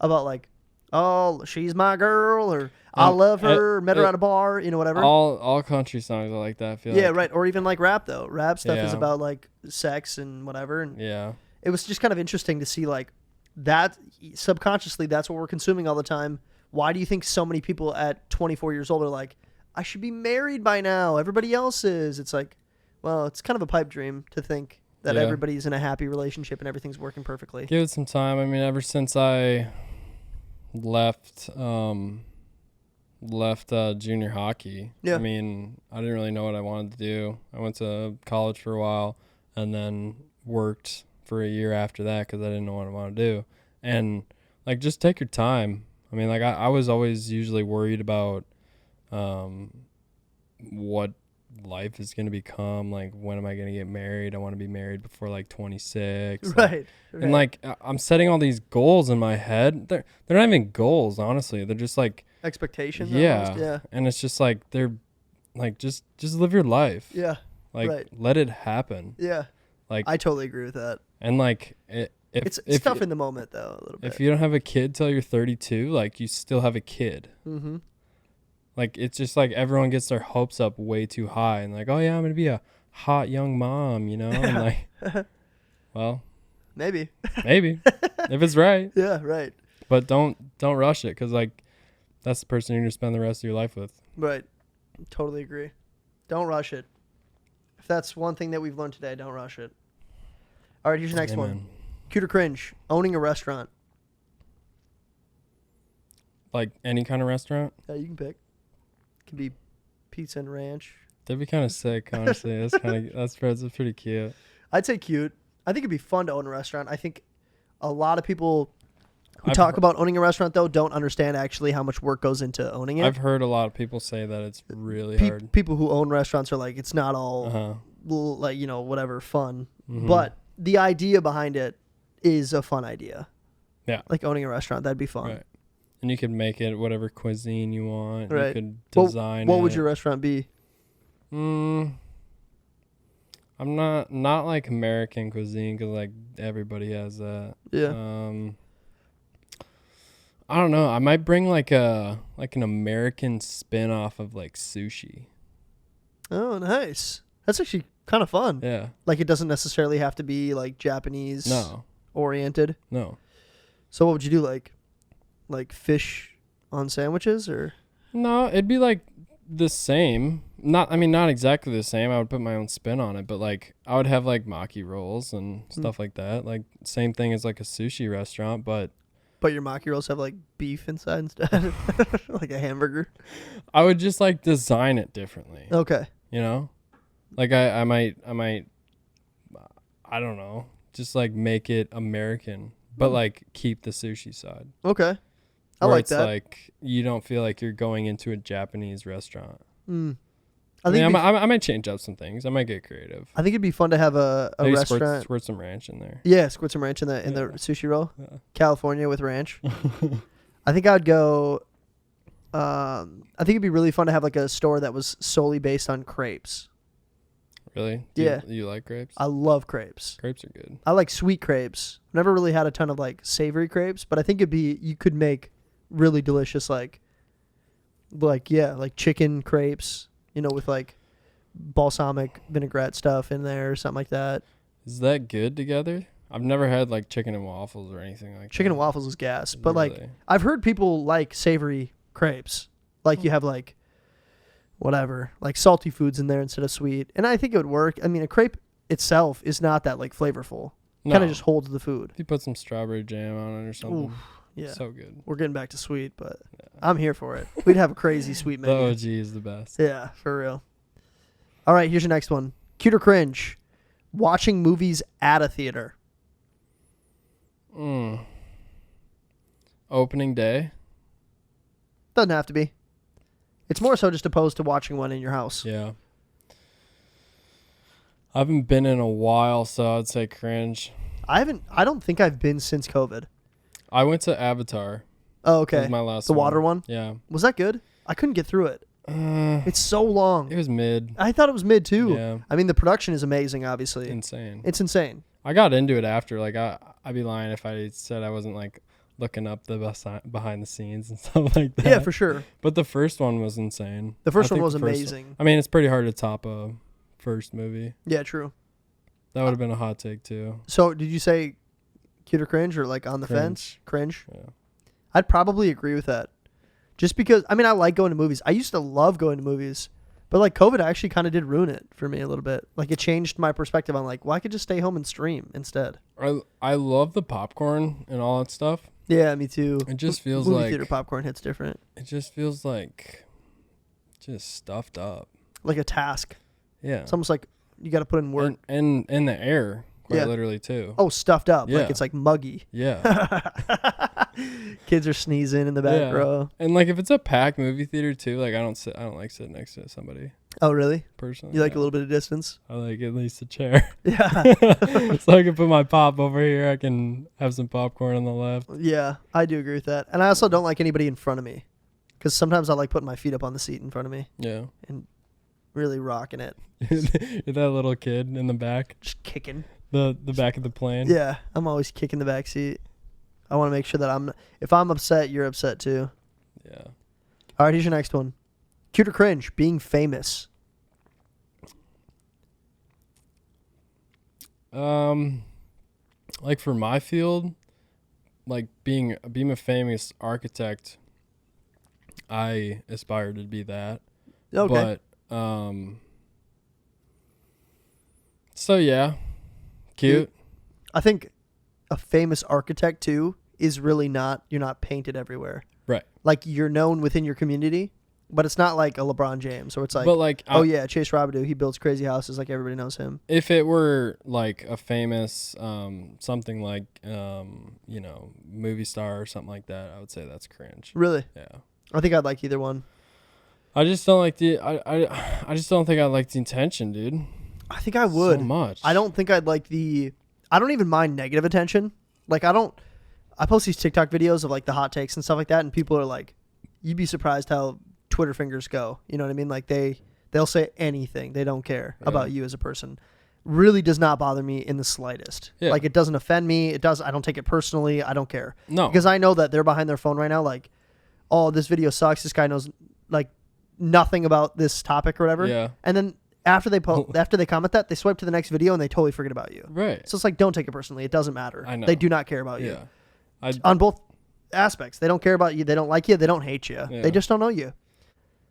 about like, oh, she's my girl, or I love her, met her at a bar, you know, whatever. All country songs are like that, I feel like. Right. Or even like rap, though. Rap stuff is about like sex and whatever. And it was just kind of interesting to see like that subconsciously, that's what we're consuming all the time. Why do you think so many people at 24 years old are like, I should be married by now, everybody else is? It's like, well, it's kind of a pipe dream to think that everybody's in a happy relationship and everything's working perfectly. Give it some time. I mean, ever since I left junior hockey, I mean, I didn't really know what I wanted to do. I went to college for a while and then worked for a year after that because I didn't know what I wanted to do. And like, just take your time. I mean, like I was always usually worried about what life is going to become. Like, when am I going to get married? I want to be married before like 26. Right. And like, I'm setting all these goals in my head. They're not even goals, honestly. They're just like expectations. Yeah. Almost. Yeah. And it's just like, they're like, just live your life. Yeah. Like, let it happen. Yeah. Like, I totally agree with that. and like It's tough in the moment though, a little bit. If you don't have a kid till you're 32, like you still have a kid. Mm-hmm. Like it's just like everyone gets their hopes up way too high and like, oh yeah, I'm gonna be a hot young mom, you know? And like, well, maybe if it's right. Yeah, right. But don't rush it, because like that's the person you're gonna spend the rest of your life with. Right. Totally agree. Don't rush it. If that's one thing that we've learned today, don't rush it. All right, here's your next one. Cute or cringe? Owning a restaurant. Like any kind of restaurant? Yeah, you can pick. It can be pizza and ranch. That'd be kind of sick, honestly. That's pretty cute. I'd say cute. I think it'd be fun to own a restaurant. I think a lot of people who talk about owning a restaurant, though, don't understand actually how much work goes into owning it. I've heard a lot of people say that it's really hard. People who own restaurants are like, it's not all like, you know, whatever, fun. Mm-hmm. But the idea behind it is a fun idea. Yeah. Like owning a restaurant, that'd be fun. Right. And you could make it whatever cuisine you want. Right. You could design What would your restaurant be? I'm not like American cuisine, because like everybody has that. Yeah. I don't know. I might bring like an American spin off of like sushi. Oh, nice. That's actually kind of fun. Yeah. Like it doesn't necessarily have to be like Japanese oriented. No. So what would you do, like fish on sandwiches or? No, it'd be like the same. Not exactly the same. I would put my own spin on it, but like I would have like maki rolls and stuff like that. Like same thing as like a sushi restaurant, but your maki rolls have like beef inside instead, like a hamburger. I would just like design it differently. Okay. You know, like I might I don't know, just like make it American, but like keep the sushi side. Okay. I like that. Like you don't feel like you're going into a Japanese restaurant. I might change up some things. I might get creative. I think it'd be fun to have a restaurant. Squirt some ranch in there. Yeah, squirt some ranch in the sushi roll. Yeah. California with ranch. I think I'd go. I think it'd be really fun to have like a store that was solely based on crepes. Really? Yeah. You like crepes? I love crepes. Crepes are good. I like sweet crepes. Never really had a ton of like savory crepes, but I think you could make really delicious like chicken crepes, you know, with like balsamic vinaigrette stuff in there or something like that. Is that good together? I've never had like chicken and waffles or anything like Chicken that. and waffles is gas, but Really? like I've heard people like savory crepes. Like you have like whatever, like salty foods in there instead of sweet. And I think it would work. I mean, a crepe itself is not that like flavorful. No. Kind of just holds the food. If you put some strawberry jam on it or something. Oof, yeah. So good. We're getting back to sweet, but I'm here for it. We'd have a crazy sweet The menu. OG is the best. Yeah, for real. All right, here's your next one. Cute or cringe? Watching movies at a theater. Opening day? Doesn't have to be. It's more so just opposed to watching one in your house. Yeah. I haven't been in a while, so I'd say cringe. I don't think I've been since COVID. I went to Avatar. Oh, okay. That was my last The water one? Yeah. Was that good? I couldn't get through it. It's so long. It was mid. I thought it was mid too. Yeah. I mean, the production is amazing, obviously. Insane. It's insane. I got into it after. Like, I'd be lying if I said I wasn't, like, looking up the behind the scenes and stuff like that. Yeah, for sure. But the first one was insane. The first one was amazing. I mean, it's pretty hard to top a first movie. Yeah, true. That would have been a hot take, too. So, did you say cute or cringe or, like, on the fence? Cringe? Yeah. I'd probably agree with that. Just because, I mean, I like going to movies. I used to love going to movies. But, like, COVID actually kind of did ruin it for me a little bit. Like, it changed my perspective on, like, well, I could just stay home and stream instead. I love the popcorn and all that stuff. Yeah, me too. It just feels movie like... theater popcorn hits different. It just feels like just stuffed up. Like a task. Yeah. It's almost like you got to put in work. And in the air, quite literally, too. Oh, stuffed up. Yeah. Like it's like muggy. Yeah. Kids are sneezing in the back row. And, like, if it's a packed movie theater, too, like, I don't like sitting next to somebody. Oh, really? Personally. You like a little bit of distance? I like at least a chair. Yeah. So I can put my pop over here. I can have some popcorn on the left. Yeah, I do agree with that. And I also don't like anybody in front of me. Because sometimes I like putting my feet up on the seat in front of me. Yeah. And really rocking it. You're that little kid in the back. Just kicking. The back of the plane. Yeah, I'm always kicking the back seat. I want to make sure that if I'm upset, you're upset too. Yeah. All right, here's your next one. Cute or cringe, being famous. Like for my field, like being a famous architect, I aspire to be that. Okay. But so yeah, cute. I think a famous architect too is really you're not painted everywhere. Right. Like you're known within your community, but it's not like a LeBron James or it's like, but like, yeah, Chase Robideau, he builds crazy houses, like everybody knows him. If it were like a famous something like movie star or something like that, I would say that's cringe. Really? Yeah. I think I'd like either one. I just don't like I just don't think I like the intention, dude. I think I would. So much. I don't think I'd like I don't even mind negative attention. Like I post these TikTok videos of like the hot takes and stuff like that, and people are like, you'd be surprised how Twitter fingers go. You know what I mean? Like they'll say anything. They don't care about you as a person. Really does not bother me in the slightest. Yeah. Like it doesn't offend me. I don't take it personally. I don't care. No. Because I know that they're behind their phone right now like, oh, this video sucks. This guy knows like nothing about this topic or whatever. Yeah. And then after they comment that, they swipe to the next video and they totally forget about you. Right. So it's like, don't take it personally. It doesn't matter. I know. They do not care about you. Yeah. On both aspects. They don't care about you. They don't like you. They don't hate you. Yeah. They just don't know you.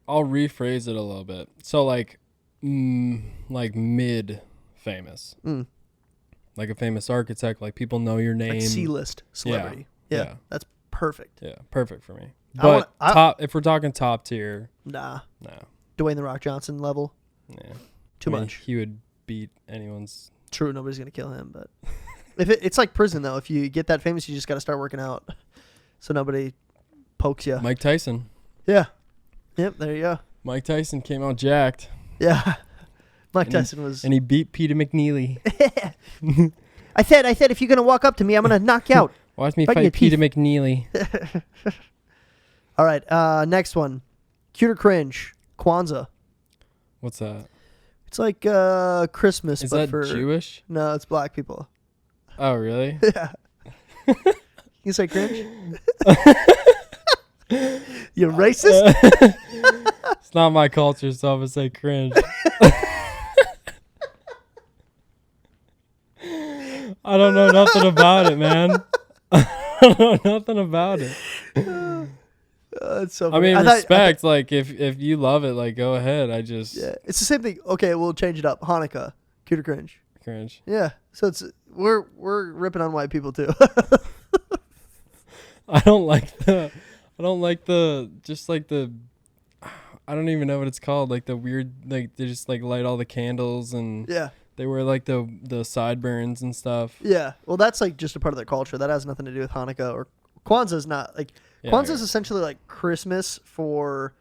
I'll rephrase it a little bit. So like mid famous. Like a famous architect, like people know your name. Like C-list celebrity. Yeah. That's perfect. Yeah, perfect for me. But if we're talking top tier, nah. No. Dwayne The Rock Johnson level. Yeah. Too much. He would beat anyone's. True, nobody's gonna kill him, but it's like prison though. If you get that famous, you just got to start working out, so nobody pokes you. Mike Tyson. Yeah. Yep. There you go. Mike Tyson came out jacked. Yeah. Mike Tyson was. And he beat Peter McNeely. I said, if you're gonna walk up to me, I'm gonna knock you out. Watch me fight Peter McNeely. All right. Next one. Cute or cringe? Kwanzaa. What's that? It's like Christmas. Is but that Jewish? No, it's black people. Oh, really? Yeah. You say cringe? You racist? It's not my culture, so I'm going to say cringe. I don't know nothing about it, man. I don't know nothing about it. It's so funny. I mean, respect. Like, if you love it, like, go ahead. Yeah, it's the same thing. Okay, we'll change it up. Hanukkah. Cute or cringe? Cringe. Yeah. So we're ripping on white people too. I don't like the I don't even know what it's called. Like the weird, like they just like light all the candles and yeah. They wear like the sideburns and stuff. Yeah. Well, that's like just a part of their culture. That has nothing to do with Hanukkah or Kwanzaa. Is not like Kwanzaa is essentially like Christmas for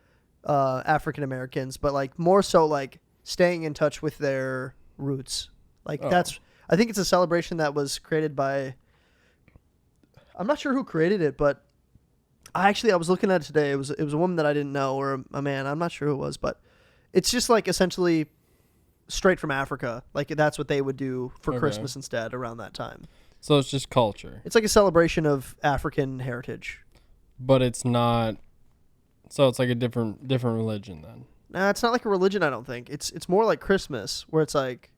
African Americans, but like more so like staying in touch with their roots. Like I think it's a celebration that was created by, I'm not sure who created it, but I was looking at it today. It was a woman that I didn't know or a man. I'm not sure who it was, but it's just like essentially straight from Africa. Like that's what they would do for Christmas instead around that time. So it's just culture. It's like a celebration of African heritage. But it's not. So it's like a different religion then. Nah, it's not like a religion. I don't think it's more like Christmas, where it's like.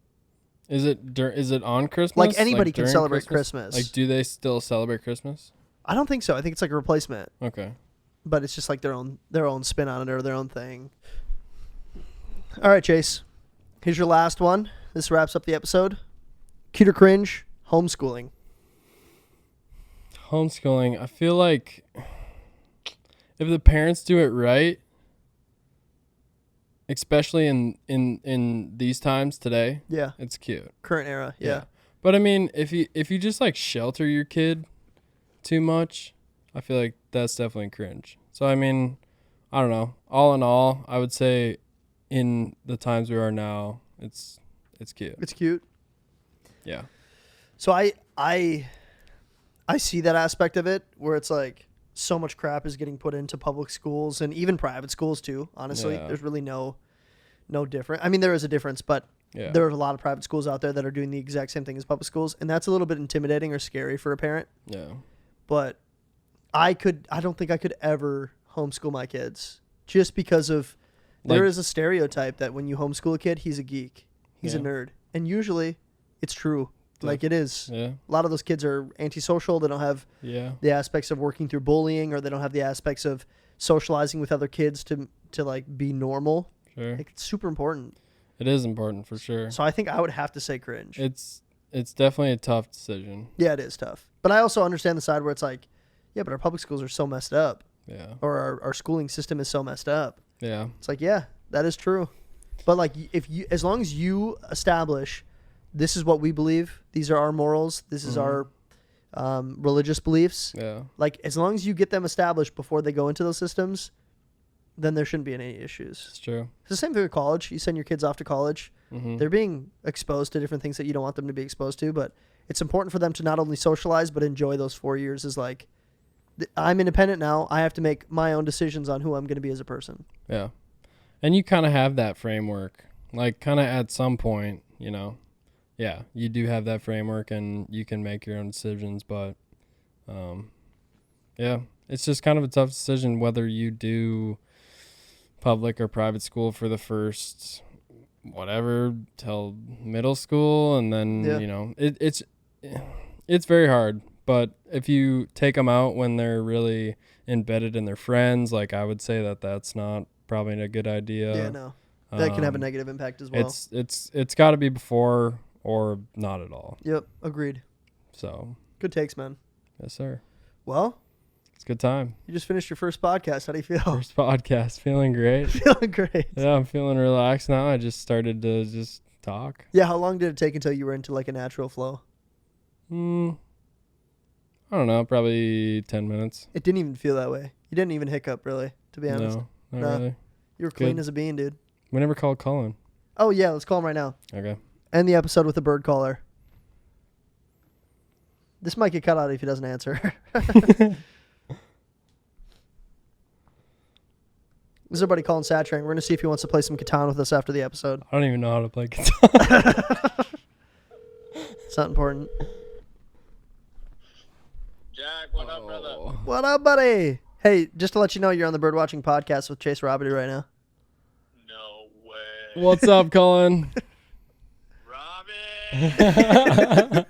Is it on Christmas? Like anybody can celebrate Christmas. Like, do they still celebrate Christmas? I don't think so. I think it's like a replacement. Okay. But it's just like their own spin on it or their own thing. All right, Chase. Here's your last one. This wraps up the episode. Cute or cringe? Homeschooling. Homeschooling. I feel like if the parents do it right, especially in these times today, yeah, it's cute. Current era, yeah. But I mean, if you just like shelter your kid too much, I feel like that's definitely cringe. So I mean, I don't know. All in all, I would say in the times we are now, it's cute. It's cute. Yeah. So I see that aspect of it where it's like so much crap is getting put into public schools and even private schools too. Honestly, there's really no difference. I mean, there is a difference, but Yeah. There are a lot of private schools out there that are doing the exact same thing as public schools, and that's a little bit intimidating or scary for a parent. Yeah. But I don't think I could ever homeschool my kids just because of there is a stereotype that when you homeschool a kid, he's a geek. He's a nerd. And usually it's true. Like it is. Yeah. A lot of those kids are antisocial. They don't have the aspects of working through bullying, or they don't have the aspects of socializing with other kids to like be normal. Sure. Like, it's super important. It is important for sure. So I think I would have to say Cringe. It's definitely a tough decision. Yeah, it is tough. But I also understand the side where it's like, yeah, but our public schools are so messed up. Yeah. Or our schooling system is so messed up. Yeah. It's like, yeah, that is true. But like, as long as you establish, this is what we believe, these are our morals, this is our religious beliefs. Yeah. Like, as long as you get them established before they go into those systems, then there shouldn't be any issues. It's true. It's the same thing with college. You send your kids off to college. They're being exposed to different things that you don't want them to be exposed to, but it's important for them to not only socialize, but enjoy those 4 years as like, I'm independent now. I have to make my own decisions on who I'm going to be as a person. Yeah. And you kind of have that framework, like kind of at some point, you know, yeah, you do have that framework and you can make your own decisions, but yeah, it's just kind of a tough decision whether you do public or private school for the first whatever till middle school, and then you know it's very hard. But if you take them out when they're really embedded in their friends, like I would say that's not probably a good idea. Yeah, no, that can have a negative impact as well. It's got to be before or not at all. Yep, agreed. So good takes, man. Yes, sir. Well, it's a good time. You just finished your first podcast. How do you feel? First podcast, feeling great. Feeling great. Yeah, I'm feeling relaxed now. I just started to just talk. Yeah, how long did it take until you were into like a natural flow? I don't know, probably 10 minutes. It didn't even feel that way. You didn't even hiccup, really, to be honest. No, not really. You were clean as a bean, dude. We never called Colin. Oh, yeah, let's call him right now. Okay. End the episode with a bird caller. This might get cut out if he doesn't answer. This is our buddy Colin Satchering. We're going to see if he wants to play some Catan with us after the episode. I don't even know how to play Catan. It's not important. Jack, what up, brother? What up, buddy? Hey, just to let you know, you're on the Birdwatching Podcast with Chase Robideau right now. No way. What's up, Colin? Robin! Dude, I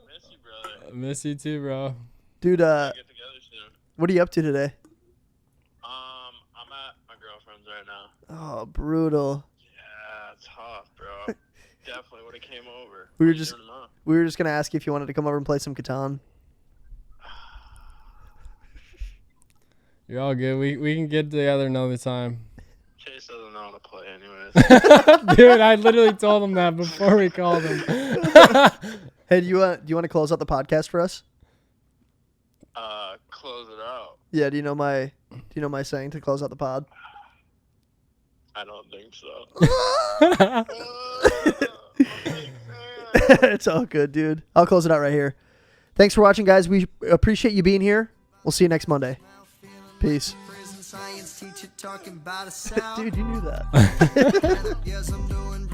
miss you, brother. I miss you too, bro. Dude, Get together soon. what are you up to today? I'm at my girlfriend's right now. Oh, brutal. Yeah, it's tough, bro. Definitely would have came over. We were What are you just- doing tomorrow? We were just going to ask you if you wanted to come over and play some Catan. You're all good. We can get together another time. Chase doesn't know how to play anyways. Dude, I literally told him that before we called him. Hey, do you want to close out the podcast for us? Close it out. Yeah, do you know my saying to close out the pod? I don't think so. It's all good, dude. I'll close it out right here. Thanks for watching, guys. We appreciate you being here. We'll see you next Monday. Peace. Science teacher talking about a sound. Dude, you knew that. Yes, I'm doing